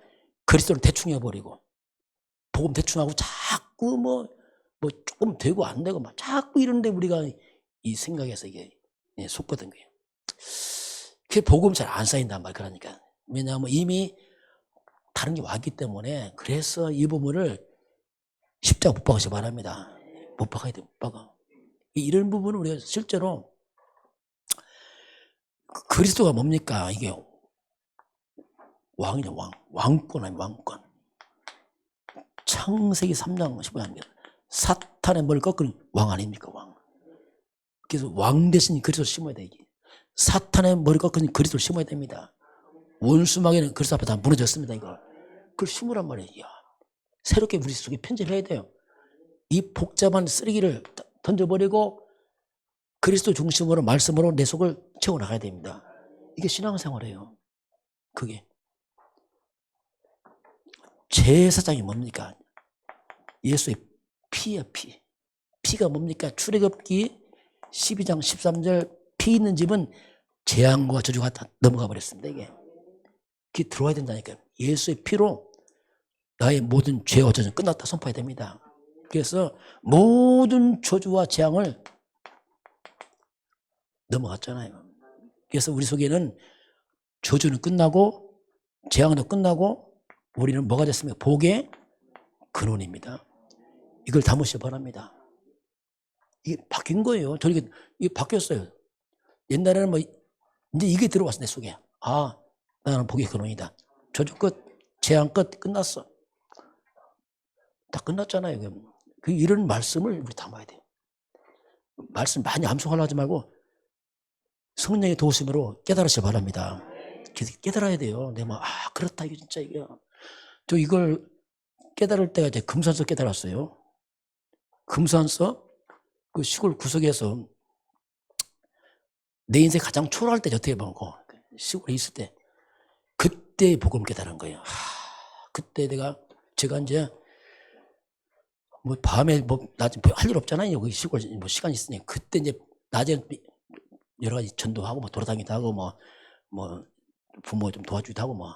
그리스도를 대충 해버리고 복음 대충 하고 자꾸 뭐 조금 되고 안 되고 막 자꾸 이런데 우리가 이 생각에서 이게 속거든 거예요. 그 복음 잘 안 쌓인단 말이야. 그러니까 왜냐하면 이미 다른 게 왔기 때문에 그래서 이 부분을 십자가 못 박으시 바랍니다. 못 박아야 돼, 못 박아. 이런 부분은 우리가 실제로 그리스도가 뭡니까? 이게 왕이죠, 왕권 아니면 왕권. 창세기 3장 15절입니다. 사탄의 머리를 꺾은 왕 아닙니까? 왕. 그래서 왕 대신 그리스도를 심어야 돼. 이게. 사탄의 머리를 꺾은 그리스도를 심어야 됩니다. 원수마귀는 그리스도 앞에 다 무너졌습니다. 이거. 그걸 심으란 말이에요. 새롭게 우리 속에 편집을 해야 돼요. 이 복잡한 쓰레기를 던져버리고 그리스도 중심으로 말씀으로 내 속을 채워나가야 됩니다. 이게 신앙생활이에요. 그게. 제사장이 뭡니까? 예수의 피야 피. 피가 뭡니까? 출애굽기 12장 13절 피 있는 집은 재앙과 저주가 다 넘어가 버렸습니다. 이게. 그게 들어와야 된다니까요. 예수의 피로 나의 모든 죄와 저주는 끝났다 선포해야 됩니다. 그래서 모든 저주와 재앙을 넘어갔잖아요. 그래서 우리 속에는 저주는 끝나고 재앙도 끝나고 우리는 뭐가 됐습니까? 복의 근원입니다. 이걸 담으시기 바랍니다. 이게 바뀐 거예요. 이게 바뀌었어요. 옛날에는 뭐 이제 이게 들어왔어 내 속에. 아, 나는 복의 근원이다. 저주 끝, 재앙 끝, 끝났어. 다 끝났잖아요. 이런 말씀을 우리 담아야 돼요. 말씀 많이 암송하려 하지 말고 성령의 도우심으로 깨달으시기 바랍니다. 깨달아야 돼요. 내가 그렇다 이게 진짜 이게. 저 이걸 깨달을 때가 이제 금산서 깨달았어요. 금산서 그 시골 구석에서 내 인생 가장 초라할 때 어떻게 보고 시골에 있을 때 그때 복음을 깨달은 거예요. 그때 제가 이제 뭐 밤에 뭐 낮에 할 일 없잖아요. 여기 시골 뭐 시간 있으니 그때 이제 낮에 여러 가지 전도하고 뭐 돌아다니기도 하고 뭐 부모 좀 도와주기도 하고 뭐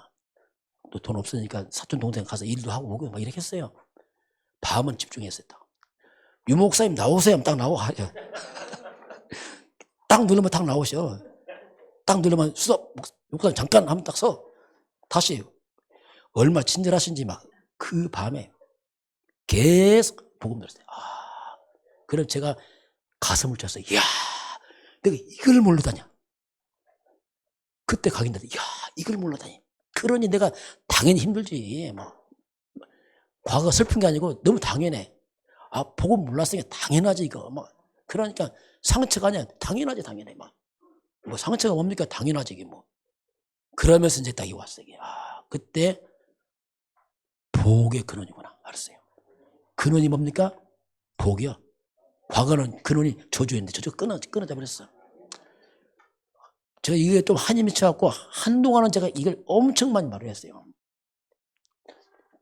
또 돈 없으니까 사촌 동생 가서 일도 하고 오고 막 이렇게 했어요. 밤은 집중했어요. 유 목사님 나오세요. 딱 나와. 딱 누르면 딱 나오셔. 딱 누르면 수업 목사님 잠깐 하면 딱 서. 다시 얼마 친절하신지 막 그 밤에 계속 복음 들었어요. 그럼 제가 가슴을 쳤어요. 이야, 내가 이걸 모르다냐. 그때 각인되다. 이야, 이걸 몰라다니. 그러니 내가 당연히 힘들지. 뭐 과거가 슬픈 게 아니고 너무 당연해. 아, 복음 몰랐으니까 당연하지 이거. 막 그러니까 상처가 아니야. 당연하지 당연해. 막 뭐 상처가 뭡니까? 당연하지 이게 뭐. 그러면서 이제 딱 왔어요. 이게. 아, 그때 복의 근원이구나 알았어요. 근원이 뭡니까? 복이요. 과거는 근원이 저주였는데 저주가 끊어져 버렸어. 제가 이게 좀 한이 맺혀갖고 한동안은 제가 이걸 엄청 많이 말을 했어요.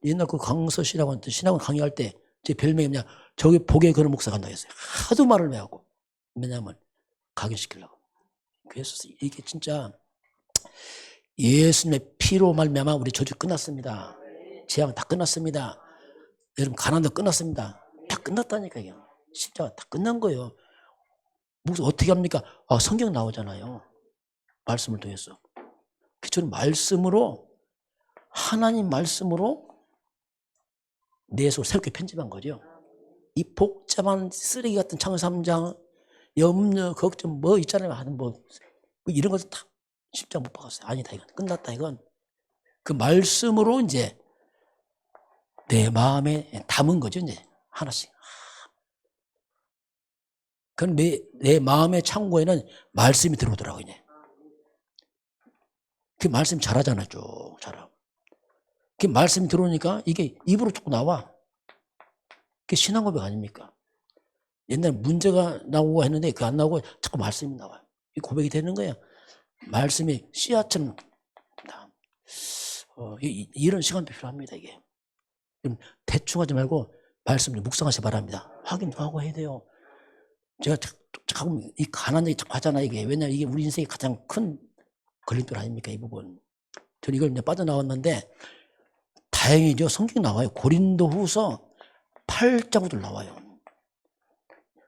옛날 그 강서시라고 하는 신학원 강의할 때 제 별명이 뭐냐, 저기 복의 근원 목사 간다고 했어요. 하도 말을 해갖고. 왜냐하면 각인시키려고. 그래서 이게 진짜 예수님의 피로 말미암아 우리 저주 끝났습니다. 재앙 다 끝났습니다. 여러분 가난도 끝났습니다. 다 끝났다니까 이게. 진짜 다 끝난 거예요. 무슨 어떻게 합니까? 아, 성경 나오잖아요. 말씀을 통해서. 저는 말씀으로, 하나님 말씀으로 내 속을 새롭게 편집한 거죠. 이 복잡한 쓰레기 같은 창세기 3장 염려, 걱정 뭐 있잖아요. 하는 뭐 이런 것도 다 십자가 못 박았어요. 아니다 이건 끝났다. 이건 그 말씀으로 이제 내 마음에 담은 거죠. 이제 하나씩. 그건 내 마음의 창고에는 말씀이 들어오더라고요. 이제. 그 말씀 잘하잖아요. 쭉 잘하고. 그 말씀이 들어오니까 이게 입으로 쭉 나와. 그게 신앙 고백 아닙니까? 옛날에 문제가 나오고 했는데 그거 안 나오고 자꾸 말씀이 나와요. 이 고백이 되는 거야. 말씀이 씨앗처럼. 이런 시간도 필요합니다. 이게. 대충 하지 말고 말씀을 묵상하시 바랍니다. 확인도 하고 해야 돼요. 제가 자꾸 이 가난 얘기 자꾸 하잖아요. 이게. 왜냐하면 이게 우리 인생의 가장 큰 걸림돌 아닙니까? 이 부분. 저는 이걸 이제 빠져나왔는데 다행이죠. 성경이 나와요. 고린도후서 8장도 나와요.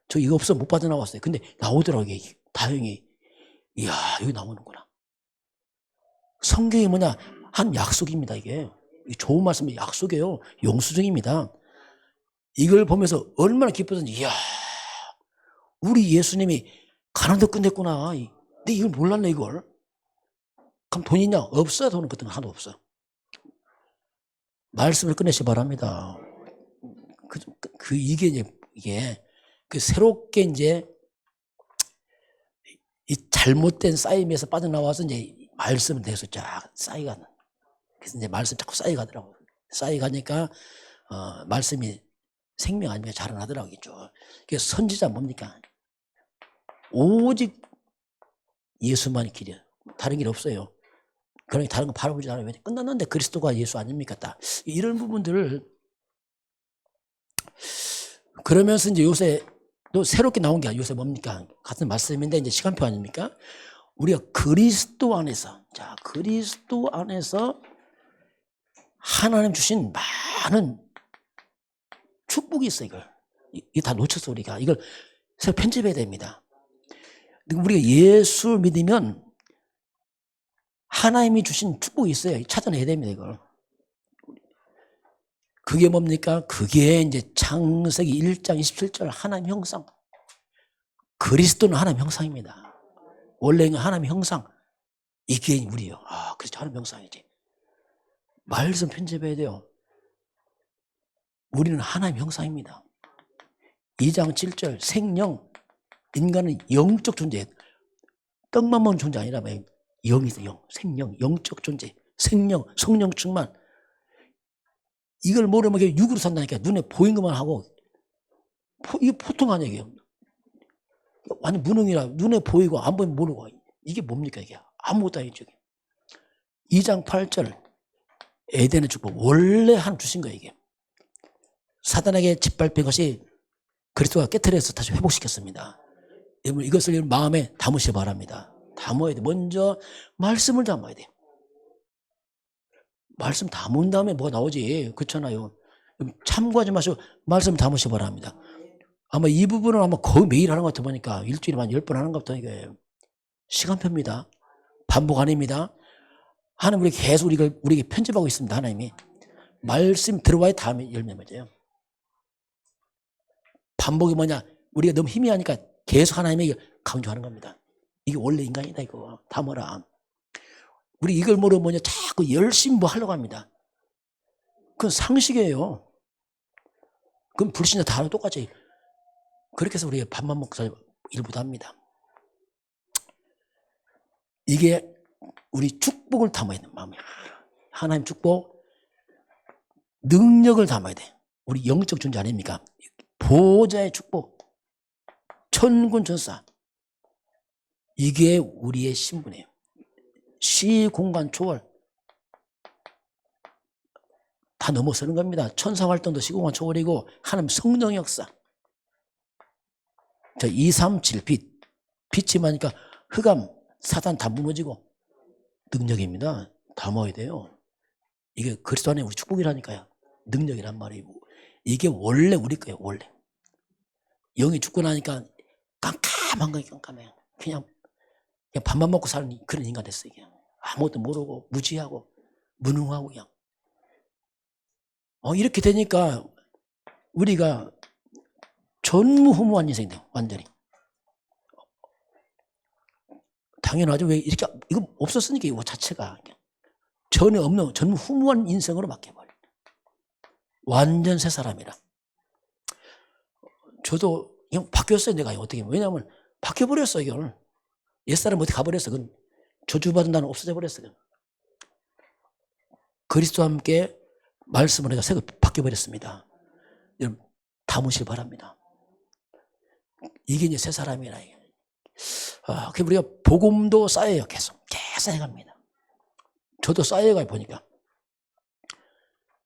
저 이거 없으면 못 빠져나왔어요. 근데 나오더라고요. 이게. 다행히. 이야, 여기 나오는구나. 성경이 뭐냐? 한 약속입니다. 이게. 좋은 말씀이 약속이에요. 영수증입니다. 이걸 보면서 얼마나 기뻤는지, 이야, 우리 예수님이 가난도 끝냈구나. 근데 이걸 몰랐네, 이걸. 그럼 돈 있냐? 없어. 돈은 그때는 하나도 없어. 말씀을 끝내시 바랍니다. 이게 그 새롭게 이제 이 잘못된 쌓임에서 빠져나와서 이제 말씀을 내서 쫙 쌓이가는. 그래서 이제 말씀 자꾸 쌓이가더라고요. 쌓이가니까 말씀이 생명 아니면 자라나더라고요. 그래서 선지자 뭡니까? 오직 예수만이 길이야. 다른 길 없어요. 그러니까 다른 거 바라보지 않아요. 왜? 끝났는데 그리스도가 예수 아닙니까? 딱 이런 부분들을 그러면서 이제 요새 또 새롭게 나온 게 요새 뭡니까? 같은 말씀인데 이제 시간표 아닙니까? 우리가 그리스도 안에서, 자, 그리스도 안에서 하나님 주신 많은 축복이 있어요. 이거 다 놓쳤어. 우리가 이걸 새로 편집해야 됩니다. 우리가 예수 믿으면 하나님이 주신 축복이 있어요. 찾아내야 됩니다. 이걸. 그게 뭡니까? 그게 이제 창세기 1장 27절 하나님 형상. 그리스도는 하나님 형상입니다. 원래는 하나님 형상. 이게 우리요. 아, 그렇죠. 하나님 형상이지. 말씀 편집해야 돼요. 우리는 하나님 형상입니다. 2장 7절 생령. 인간은 영적 존재. 떡만 먹는 존재 아니라 영이 있어요. 영. 생령. 영적 존재. 생령. 성령 충만. 이걸 모르면 육으로 산다니까. 눈에 보인 것만 하고. 이게 보통 아니에요. 완전 무능이라 눈에 보이고 안 보이면 모르고. 이게 뭡니까 이게. 아무것도 아니죠. 2장 8절 에덴의 축복. 원래 하나님 주신 거예요. 이게. 사단에게 짓밟힌 것이 그리스도가 깨트려서 다시 회복시켰습니다. 여러분 이것을 마음에 담으시기 바랍니다. 담아야 돼. 먼저 말씀을 담아야 돼. 말씀 담은 다음에 뭐가 나오지. 그렇잖아요. 참고하지 마시고 말씀 담으시기 바랍니다. 아마 이 부분은 아마 거의 매일 하는 것 같아 보니까 일주일에 한 10번 하는 것 같아. 이게 시간표입니다. 반복 아닙니다. 하나님 우리 계속 우리에게 편집하고 있습니다. 하나님이. 말씀 들어와야 다음에 열매 맺어요. 반복이 뭐냐. 우리가 너무 힘이 하니까 계속 하나님에게 강조하는 겁니다. 이게 원래 인간이다 이거. 담아라. 우리 이걸 모르면 뭐냐. 자꾸 열심히 뭐 하려고 합니다. 그건 상식이에요. 그럼 불신자 다 똑같이. 그렇게 해서 우리가 밥만 먹고 살 일부도 합니다. 이게 우리 축복을 담아야 되는 마음이야. 하나님 축복, 능력을 담아야 돼. 우리 영적 존재 아닙니까? 보호자의 축복, 천군 천사. 이게 우리의 신분이에요. 시, 공간, 초월 다 넘어서는 겁니다. 천사 활동도 시공간 초월이고 하나님 성령 역사. 저 237 빛. 빛이 많으니까 흑암, 사단 다 무너지고 능력입니다. 담아야 돼요. 이게 그리스도 안에 우리 축복이라니까요. 능력이란 말이고. 이게 원래 우리 거예요. 원래. 영이 죽고 나니까 깜깜한 거예요. 깜깜해요. 그냥 밥만 먹고 사는 그런 인간 됐어요. 그냥. 아무것도 모르고 무지하고 무능하고 그냥. 이렇게 되니까 우리가 전무후무한 인생이 돼요. 완전히. 당연하죠. 왜 이렇게 이거 없었으니까 이거 자체가 전혀 없는 전무후무한 인생으로 바뀌어버려. 완전 새 사람이라. 저도 그냥 바뀌었어요. 내가 어떻게. 왜냐하면 바뀌어버렸어요. 이걸. 옛사람 어디 가버렸어. 그건 저주받은 나는 없어져 버렸어. 그리스도와 함께 말씀을 해서 새로 바뀌어버렸습니다. 여러분 담으시기 바랍니다. 이게 이제 새 사람이라. 그 우리가 복음도 쌓여요. 계속 쌓여갑니다. 저도 쌓여가요. 보니까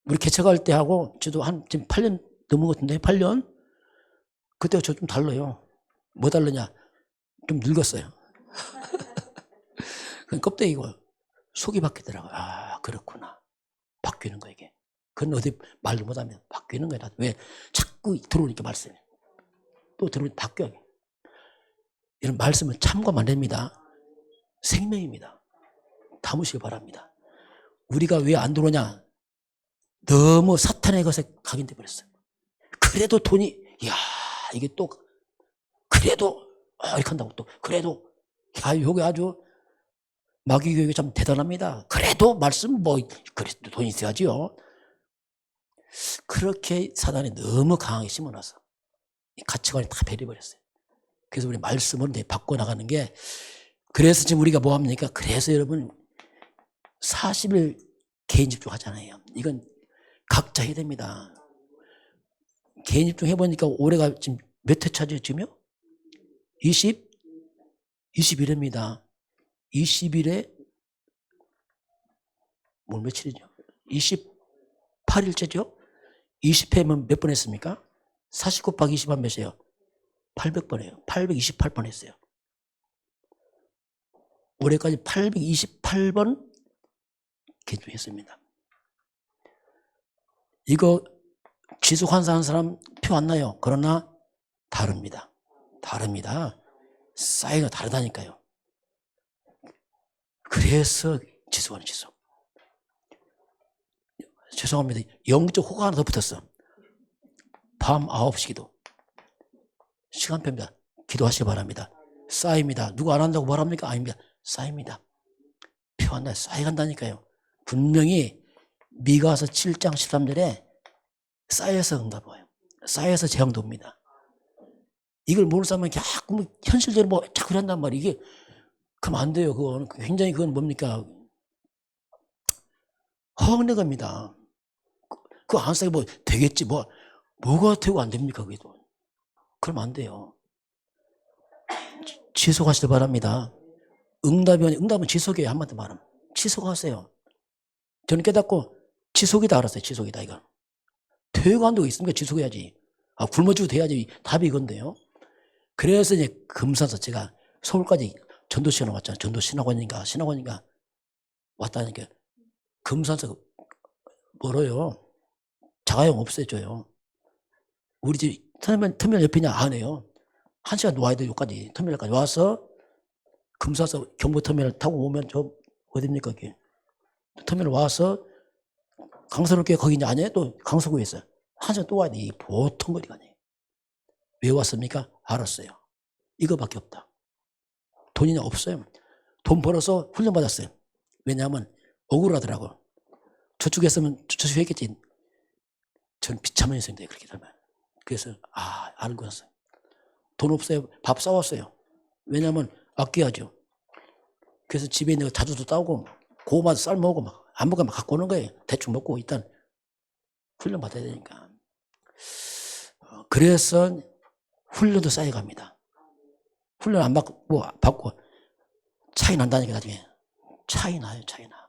우리 개척할 때 하고 저도 지금 8년 넘은 것 같은데 8년 그때가 저 좀 달라요. 뭐 다르냐? 좀 늙었어요. 껍데기고 속이 바뀌더라고요. 그렇구나. 바뀌는 거야 이게. 그건 어디 말도 못하면 바뀌는 거야. 왜? 자꾸 들어오니까 말씀이. 또 들어오니까 바뀌어요. 이런 말씀은 참고만 안 됩니다. 생명입니다. 담으시기 바랍니다. 우리가 왜 안 들어오냐? 너무 사탄의 것에 각인돼 버렸어요. 그래도 돈이, 이게 또, 그래도, 이렇게 한다고 또, 그래도, 요게 아주, 마귀교육이 참 대단합니다. 그래도 말씀 그래도 돈이 있어야지요. 그렇게 사단이 너무 강하게 심어놔서, 가치관이 다 베려버렸어요. 그래서 우리 말씀을 바꿔나가는 게, 그래서 지금 우리가 뭐 합니까? 그래서 여러분, 40일 개인 집중 하잖아요. 이건 각자 해야 됩니다. 개인 집중 해보니까 올해가 지금 몇 회차죠, 지금요? 21회입니다. 20일에, 뭘 며칠이죠? 28일째죠? 20회면 몇 번 했습니까? 40 곱하기 20하면 몇이에요? 800번이에요. 828번 했어요. 올해까지 828번 개조했습니다. 이거 지속 환사하는 사람 표 안 나요. 그러나 다릅니다. 다릅니다. 사이가 다르다니까요. 그래서 지속하는 지속. 죄송합니다. 영적 호가 하나 더 붙었어. 밤 9시 기도. 시간표입니다. 기도하시기 바랍니다. 쌓입니다. 누가 안 한다고 말합니까? 아닙니다. 쌓입니다. 표 안 나요. 쌓여간다니까요. 분명히 미가서 7장 13절에 쌓여서 응답 와요. 쌓여서 재앙도 옵니다. 이걸 모르는 사람은 자꾸 현실대로 자꾸 한단 말이에요. 이게 그럼 안 돼요. 그건 굉장히 그건 뭡니까? 허황된 겁니다. 그거 안 쌓여 되겠지 뭐가 되고 안 됩니까? 그게도. 그럼 안 돼요. 지속하시길 바랍니다. 응답은 지속이에요. 한마디 말하면. 지속하세요. 저는 깨닫고 지속이다 알았어요. 지속이다 이거. 되고 안 되고 있으니까 지속해야지. 굶어 죽어도 돼야지. 답이 이건데요. 그래서 이제 금산서 제가 서울까지 전도시간 왔잖아요. 전도신학원인가 왔다니까. 금산서 멀어요. 자가용 없애줘요. 우리 집 터미널 옆이냐? 안 해요. 1시간 와야 돼요. 여기까지 터미널까지 와서 금산서 경부터미널 타고 오면 저 어딥니까? 그게. 터미널 와서 강서로교회 거기 이제 아니에요? 또 강서구에 있어요. 1시간 또 와야 돼. 보통 거리가 아니에요. 왜 왔습니까? 알았어요. 이거밖에 없다. 돈이 없어요. 돈 벌어서 훈련 받았어요. 왜냐하면 억울하더라고. 저축했으면 저축했겠지. 전 비참한 인생인데 그렇게 되면. 그래서 알고 났어요. 돈 없어요. 밥 싸왔어요. 왜냐하면 아껴야죠. 그래서 집에 있는 거 자주도 따오고 고구마도 삶아오고 막 아무거나 막 갖고 오는 거예요. 대충 먹고 일단 훈련 받아야 되니까. 그래서 훈련도 쌓여갑니다. 훈련 안 받고 차이 난다니까 나중에. 차이 나요.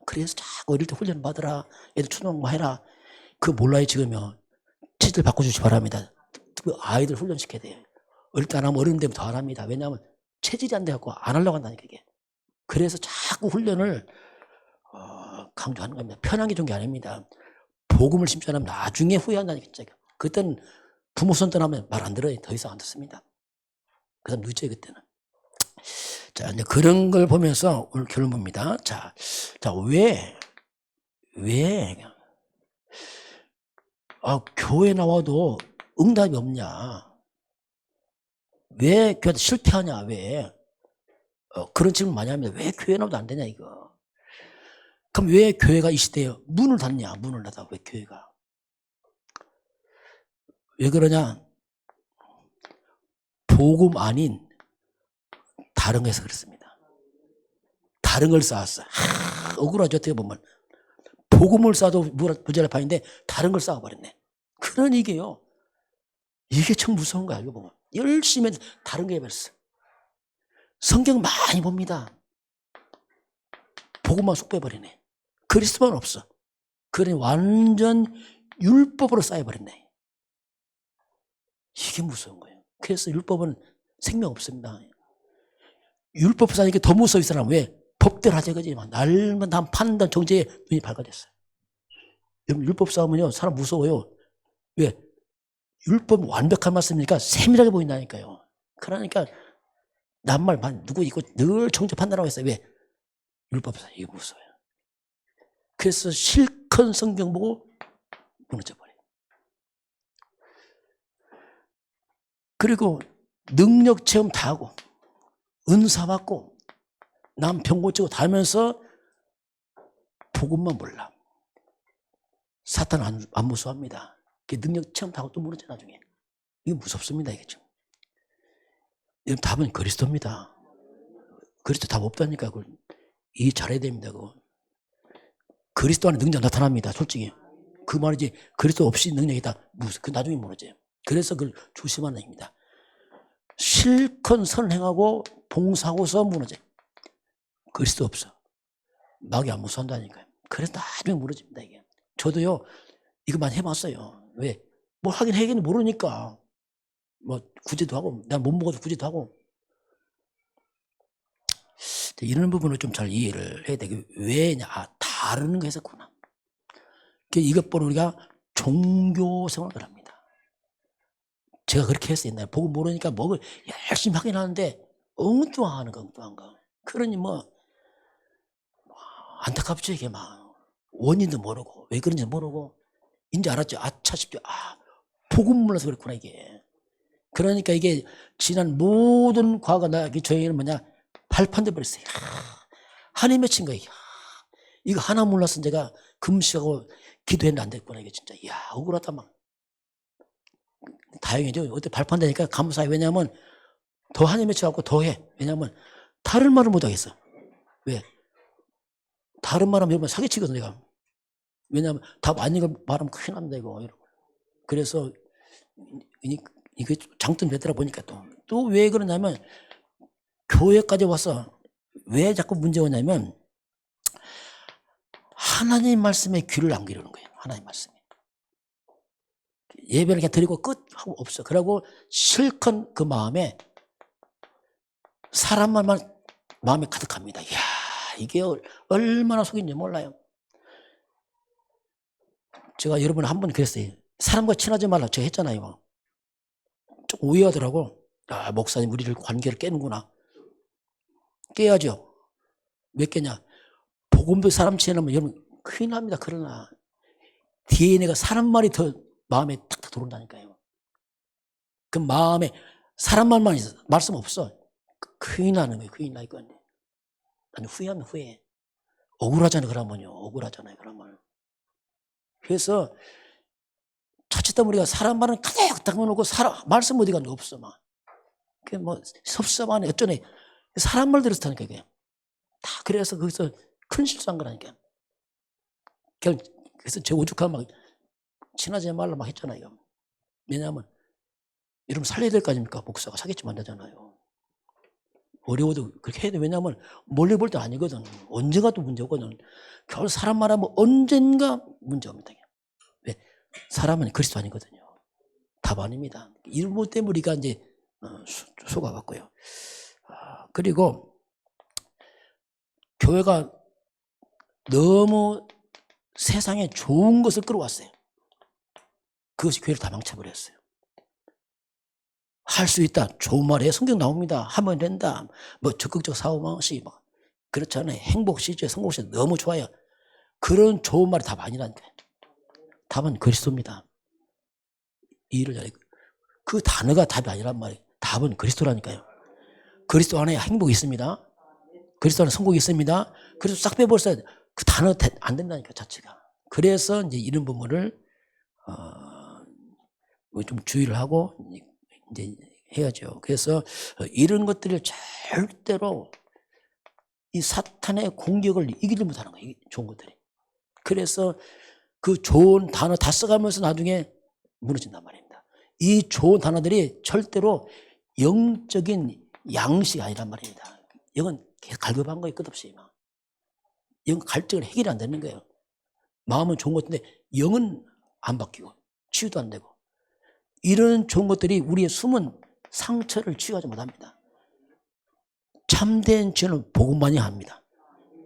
그래서 자꾸 어릴 때 훈련 받으라. 애들 초등학교 해라. 그거 몰라요 지금요. 체질 바꿔주시기 바랍니다. 아이들 훈련시켜야 돼요. 어릴 때 안 하면 어른 되면 더 안 합니다. 왜냐하면 체질이 안 돼갖고 안 하려고 한다니까 이게. 그래서 자꾸 훈련을 강조하는 겁니다. 편하게 준 게 아닙니다. 복음을 심지 않으면 나중에 후회한다니까 진짜. 그때는 부모 손 떠나면 말 안 들어요. 더 이상 안 듣습니다. 그 다음 늦어요 그때는. 자, 이제 그런 걸 보면서 오늘 결론입니다. 자, 왜 교회 나와도 응답이 없냐? 왜 교회 실패하냐? 왜? 그런 질문 많이 합니다. 왜 교회 나와도 안 되냐 이거? 그럼 왜 교회가 이 시대에 문을 닫냐? 문을 닫아. 왜 교회가? 왜 그러냐? 복음 아닌 다른 거에서 그렇습니다. 다른 걸 쌓았어. 억울하죠 어떻게 보면. 복음을 쌓아도 모자랄 판인데 다른 걸 쌓아버렸네. 그런 이게요. 이게 참 무서운 거야 이거 보면. 열심히 해도 다른 거 해버렸어. 성경 많이 봅니다. 복음만 쏙 빼버리네. 그리스도만 없어. 그러니 완전 율법으로 쌓여버렸네. 이게 무서운 거예요. 그래서 율법은 생명 없습니다. 율법 사니까 더 무서워 이 사람. 왜? 법대로 하자 그지. 날만 다 판단 정죄에 눈이 밝아졌어요. 여러분 율법 싸우면요 사람 무서워요. 왜? 율법 완벽한 말씀이니까 세밀하게 보인다니까요. 그러니까 남말만 누구 있고 늘 정죄 판단하고 있어요. 왜? 율법사 이게 무서워요. 그래서 실컷 성경 보고 무너져 버려요. 그리고 능력 체험 다 하고 은사 받고 남 병 고치고 다 하면서 복음만 몰라. 사탄 안 무서워합니다. 능력 체험 다 하고 또 무너져 나중에. 이게 무섭습니다. 이게 좀. 이건 답은 그리스도입니다. 그리스도 답 없다니까. 그걸 이 잘해야 됩니다. 그거. 그리스도 안에 능력 나타납니다. 솔직히. 그 말이지 그리스도 없이 능력이다. 그 나중에 무너져요. 그래서 그걸 조심하는 얘기입니다. 실컷 선행하고 봉사하고서 무너져요. 그리스도 없어. 마귀 안 무서워한다니까요. 그래서 나중에 무너집니다. 이게. 저도요 이거 많이 해봤어요. 왜? 뭘 하긴 해야겠는 모르니까. 뭐 구제도 하고 난 못 먹어도 구제도 하고. 이런 부분을 좀 잘 이해를 해야 돼. 왜냐? 다른 거 했었구나. 이것 보고 우리가 종교 생활을 합니다. 제가 그렇게 했어요. 옛날에 보고 모르니까 뭐 열심히 하긴 하는데 엉뚱한 거. 그러니 뭐 안타깝죠 이게 막. 원인도 모르고 왜 그런지 모르고 이제 알았죠. 아차 싶죠. 복음 몰라서 그렇구나 이게. 그러니까 이게 지난 모든 과거가 나에게 저에게는 뭐냐 발판돼 버렸어요. 하나님 맺힌 거예요. 이거 하나 몰라서 제가 금식하고 기도했는데 안 됐구나 이게 진짜. 억울하다 막. 다행이죠. 어때 발판되니까 감사해. 왜냐하면 더 하나님 맺혀갖고 더 해. 왜냐하면 다른 말을 못 하겠어. 왜? 다른 말하면 여러분 사기치거든 내가. 왜냐하면 답 아닌 걸 말하면 큰일 납니다 이거. 그래서 이게 장점 되더라 보니까 또 왜 그러냐면 교회까지 와서 왜 자꾸 문제가 오냐면 하나님 말씀에 귀를 안 기르는 거예요. 하나님 말씀에. 예배를 그냥 드리고 끝 하고 없어. 그러고 실컷 그 마음에 사람 말만 마음에 가득합니다. 이야 이게 얼마나 속인지 몰라요. 제가 여러분 한 번 그랬어요. 사람과 친하지 말라 제가 했잖아요. 좀 오해하더라고. 목사님 우리를 관계를 깨는구나. 깨야죠. 왜 깨냐. 복음도 사람 친하면 여러분 큰일 납니다. 그러나 DNA가 사람 말이 더 마음에 탁탁 들어온다니까요. 그 마음에 사람 말만 있어. 말씀 없어. 큰일 나는 거예요. 큰일 나 이건. 나는 후회하면 후회. 억울하잖아요. 그러면요. 억울하잖아요. 그러면. 그래서 자칫 듣다 보니까 사람 말은 가득 담아놓고 말씀 어디 가는 거 없어. 막. 그게 뭐 섭섭하네 어쩌네. 사람 말 들어서 타니까 이게. 다 그래서 거기서 큰 실수한 거라니까. 그래서 제 오죽하면 막 친하지 말라 막 했잖아요. 왜냐하면 여러분 살려야 될 거 아닙니까? 목사가 사기치면 안 되잖아요. 어려워도 그렇게 해야 돼. 왜냐하면 멀리 볼 때 아니거든. 언젠가 또 문제거든. 결국 사람 말하면 언젠가 문제가 옵니다. 왜? 사람은 그리스도 아니거든요. 답 아닙니다. 이런 것 때문에 우리가 이제 속아갔고요. 그리고 교회가 너무 세상에 좋은 것을 끌어왔어요. 그것이 교회를 다 망쳐버렸어요. 할 수 있다. 좋은 말에 성경 나옵니다. 하면 된다. 뭐 적극적 사고방식 뭐 그렇잖아요. 행복시죠. 성공시죠. 너무 좋아요. 그런 좋은 말이 답 아니라니까요. 답은 그리스도입니다. 이해를 잘해. 그 단어가 답이 아니란 말이에요. 답은 그리스도라니까요. 그리스도 안에 행복이 있습니다. 그리스도 안에 성공이 있습니다. 그래서 싹 빼버렸어요. 그 단어 안 된다니까 자체가. 그래서 이제 이런 부분을 좀 주의를 하고 이제 해야죠. 그래서 이런 것들을 절대로 이 사탄의 공격을 이기지 못하는 거예요. 좋은 것들이. 그래서 그 좋은 단어 다 써가면서 나중에 무너진단 말입니다. 이 좋은 단어들이 절대로 영적인 양식이 아니란 말입니다. 이건 갈급한 거예요. 끝없이. 영 갈증을 해결이 안 되는 거예요. 마음은 좋은 것 같은데 영은 안 바뀌고 치유도 안 되고 이런 좋은 것들이 우리의 숨은 상처를 치유하지 못합니다. 참된 죄는 복음만이 합니다.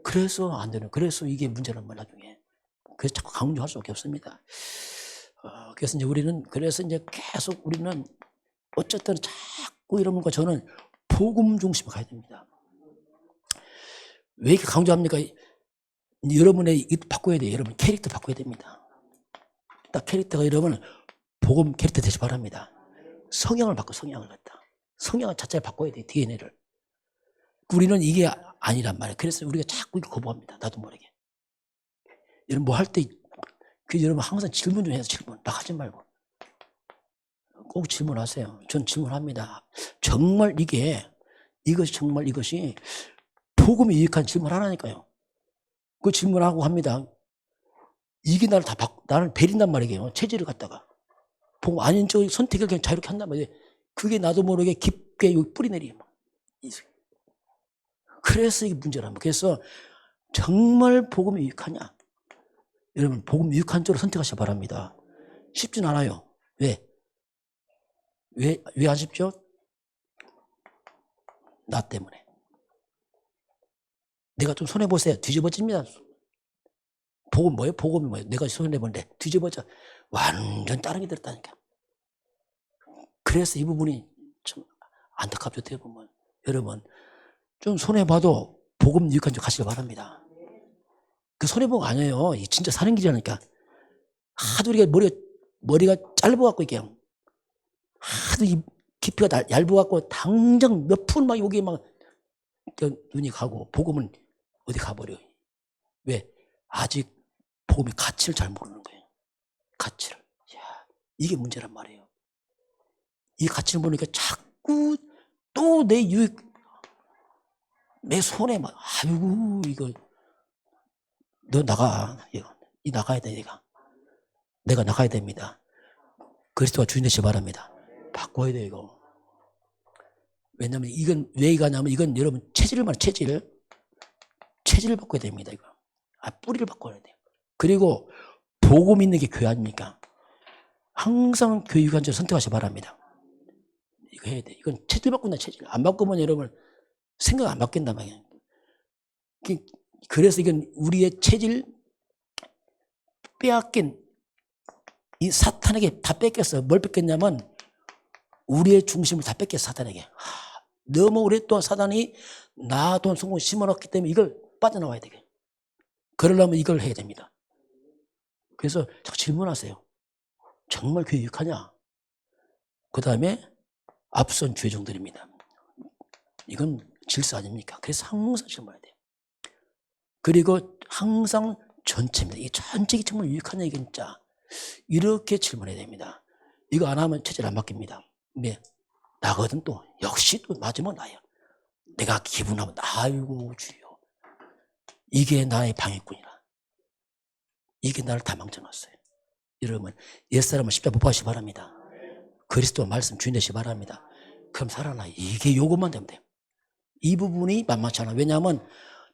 그래서 안 되는, 그래서 이게 문제란 말이야, 나중에. 그래서 자꾸 강조할 수밖에 없습니다. 그래서 이제 우리는, 그래서 이제 계속 우리는 어쨌든 자꾸 이런 거 저는 복음 중심으로 가야 됩니다. 왜 이렇게 강조합니까? 여러분의 이 바꿔야 돼요. 여러분 캐릭터 바꿔야 됩니다. 딱 캐릭터가 여러분 복음 캐릭터 되시 바랍니다. 성향을 바꿔, 성향을 갖다. 성향을 자체를 바꿔야 돼, DNA를. 우리는 이게 아니란 말이에요. 그래서 우리가 자꾸 이거 거부합니다. 나도 모르게. 여러분 뭐 할 때, 여러분 항상 질문 좀 해서 질문. 막 하지 말고. 꼭 질문하세요. 전 질문합니다. 정말 이것이 정말 이것이 복음이 유익한 질문 하나니까요. 그 질문하고 합니다. 이게 나를 베린단 말이에요. 체질을 갖다가. 복음 아닌 쪽 선택을 그냥 자유롭게 한단 말이에요. 그게 나도 모르게 깊게 여기 뿌리 내리요. 그래서 이게 문제랍니다. 그래서 정말 복음이 유익하냐? 여러분 복음 유익한 쪽으로 선택하시기 바랍니다. 쉽진 않아요. 왜 안 쉽죠? 나 때문에. 내가 좀 손해보세요. 뒤집어집니다. 복음 뭐예요? 복음이 뭐예요? 내가 손해보는데 뒤집어져. 완전 다른 게 들었다니까. 그래서 이 부분이 좀 안타깝죠. 어떻게 보면. 여러분 좀 손해봐도 복음 유익한 쪽 가시기 바랍니다. 그 손해본 거 아니에요. 진짜 사는 길이라니까. 하도 우리가 머리가 짧아갖고 이게 하도 이 깊이가 얇아갖고 당장 몇 푼 막 여기 막 눈이 가고 복음은 어디 가버려. 왜? 아직 복음의 가치를 잘 모르는 거예요. 가치를. 이게 문제란 말이에요. 이 가치를 모르니까 자꾸 또 내 유익, 내 손에 막, 아이고, 이거, 너 나가. 이 나가야 돼, 내가 나가야 됩니다. 그리스도가 주인 되시기 바랍니다. 바꿔야 돼, 이거. 왜냐면 이건 왜 가냐면 이건 여러분 체질을 말해, 체질을 바꿔야 됩니다, 이거. 뿌리를 바꿔야 돼요. 그리고 복음 있는 게 교회 아닙니까? 항상 교회 유익한 쪽을 선택하시기 바랍니다. 이거 해야 돼. 이건 체질 바꾼다, 체질. 안 바꾸면 여러분 생각 안 바뀐단 말이에요. 그래서 이건 우리의 체질 빼앗긴 이 사탄에게 다 뺏겼어요. 뭘 뺏겼냐면 우리의 중심을 다 뺏겼어, 사탄에게. 너무 오랫동안 사단이 나 돈 성공 심어놨기 때문에 이걸 빠져나와야 되게. 그러려면 이걸 해야 됩니다. 그래서 자꾸 질문하세요. 정말 교회 유익하냐? 그 다음에 앞선 주의종들입니다. 이건 질서 아닙니까? 그래서 항상 질문해야 돼요. 그리고 항상 전체입니다. 이 전체가 정말 유익하냐, 이게 진짜. 이렇게 질문해야 됩니다. 이거 안 하면 체질 안 바뀝니다. 네. 나거든 또 역시 또 맞으면 나야. 내가 기분하면 아이고 주여, 이게 나의 방해꾼이라. 이게 나를 다 망쳐놨어요. 여러분, 옛사람은 십자가 못 박으시기 바랍니다. 그리스도 말씀 주인 되시기 바랍니다. 그럼 살아나. 이게 요것만 되면 돼요. 이 부분이 만만치 않아. 왜냐하면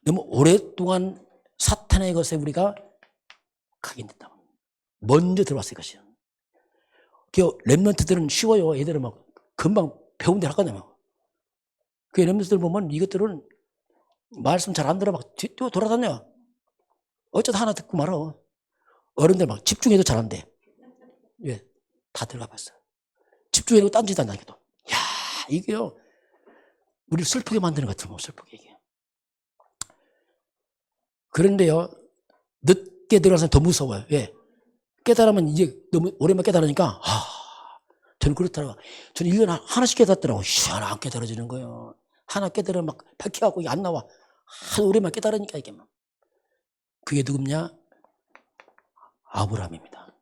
너무 오랫동안 사탄의 것에 우리가 각인됐다. 먼저 들어왔어요, 이것이. 렘넌트들은 쉬워요. 얘들은 막 금방 배운 대로 하거든요. 그 렘넌트들 보면 이것들은 말씀 잘 안 들어 막 뛰어 돌아다녀. 어쩌다 하나 듣고 말아. 어른들 막 집중해도 잘 안 돼. 왜? 다 들어가 봤어. 집중해도 딴짓 안 하기도. 야, 이게요. 우리를 슬프게 만드는 것 같아요. 슬프게 이게. 그런데요, 늦게 들어가서 더 무서워요. 왜? 깨달으면 이제 너무 오랜만에 깨달으니까, 저는 그렇더라고요. 저는 1년에 하나씩 깨닫더라고요. 하나 안 깨달아지는 거예요. 하나 깨달으면 막 박혀갖고 이게 안 나와. 오랜만에 깨달으니까 이게 막. 그게 누굽냐? 아브라함입니다.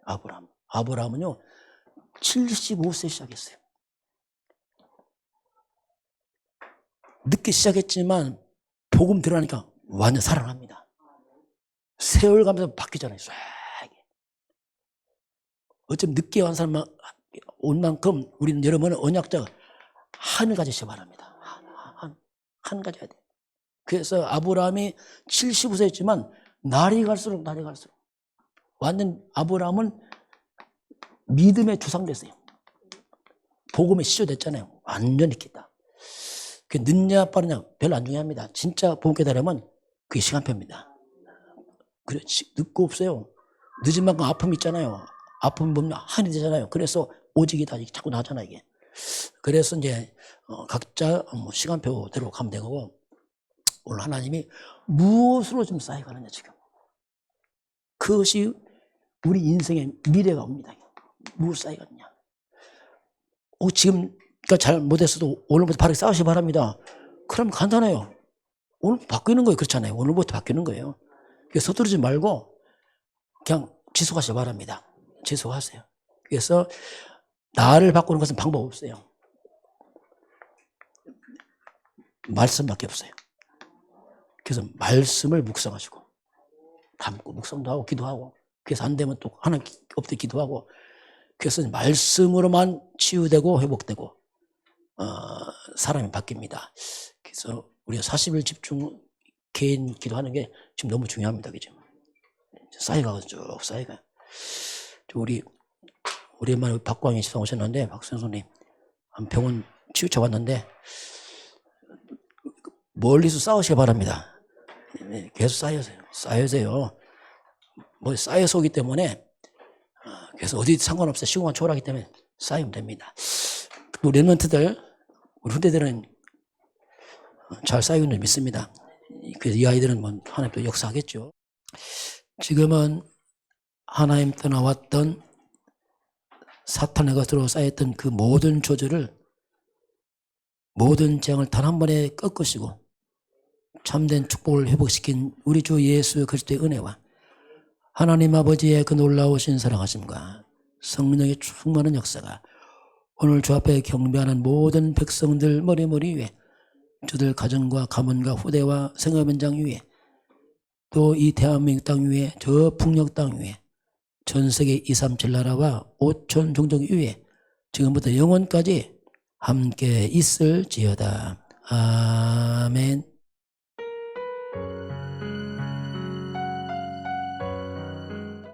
아브라함. 아브라함은요, 75세 시작했어요. 늦게 시작했지만, 복음 들어가니까 완전 살아납니다. 세월 가면서 바뀌잖아요. 싹. 어쩜 늦게 온 사람 온 만큼 우리는 여러분은 언약자 한을 가지시기 바랍니다. 한 가져야 돼요. 그래서 아브라함이 75세였지만 날이 갈수록 완전 아브라함은 믿음의 조상 됐어요. 복음의 시조 됐잖아요. 완전히 기다. 그 늦냐 빠르냐 별로 안 중요합니다. 진짜 복음 깨달으면 그게 시간표입니다. 그래, 늦고 없어요. 늦은 만큼 아픔이 있잖아요. 아픔이 보면 한이 되잖아요. 그래서 오직이다 자꾸 나오잖아 이게. 그래서 이제 각자 시간표대로 가면 되고, 오늘 하나님이 무엇으로 좀 쌓여가느냐 지금. 그것이 우리 인생의 미래가 옵니다. 무엇 쌓여가느냐. 지금 잘 못했어도 오늘부터 바르게 쌓으시기 바랍니다. 그럼 간단해요. 오늘 바뀌는 거예요. 그렇잖아요. 오늘부터 바뀌는 거예요. 서두르지 말고 그냥 지속하시기 바랍니다. 지속하세요. 그래서 나를 바꾸는 것은 방법 없어요. 말씀밖에 없어요. 그래서 말씀을 묵상하시고 담고 묵상도 하고 기도하고, 그래서 안 되면 또 하나님 엎드 기도하고, 그래서 말씀으로만 치유되고 회복되고 사람이 바뀝니다. 그래서 우리가 40일 집중 개인 기도하는 게 지금 너무 중요합니다. 그죠? 쌓여가고 쭉 쌓여가요. 우리 오랜만에 박광희 집사 오셨는데, 박선생님 병원 치유쳐 왔는데 멀리서 싸우시기 바랍니다. 계속 쌓여서요. 뭐 쌓여서 오기 때문에, 그래서 어디 상관없어요. 시공간 초월하기 때문에 쌓이면 됩니다. 우리 렘넌트들, 우리 후대들은 잘 쌓이는 줄 믿습니다. 그래서 이 아이들은 뭐 하나님 또 역사하겠죠. 지금은 하나님 떠나왔던 사탄의 것으로 쌓였던 그 모든 조절을, 모든 재앙을 단 한 번에 꺾으시고 참된 축복을 회복시킨 우리 주 예수 그리스도의 은혜와 하나님 아버지의 그 놀라우신 사랑하심과 성령의 충만한 역사가 오늘 주 앞에 경배하는 모든 백성들 머리머리 위에, 저들 가정과 가문과 후대와 생업 현장 위에, 또 이 대한민국 땅 위에, 저 북녘 땅 위에, 전 세계 237 나라와 5천 종족 위에 지금부터 영원까지 함께 있을지어다. 아멘.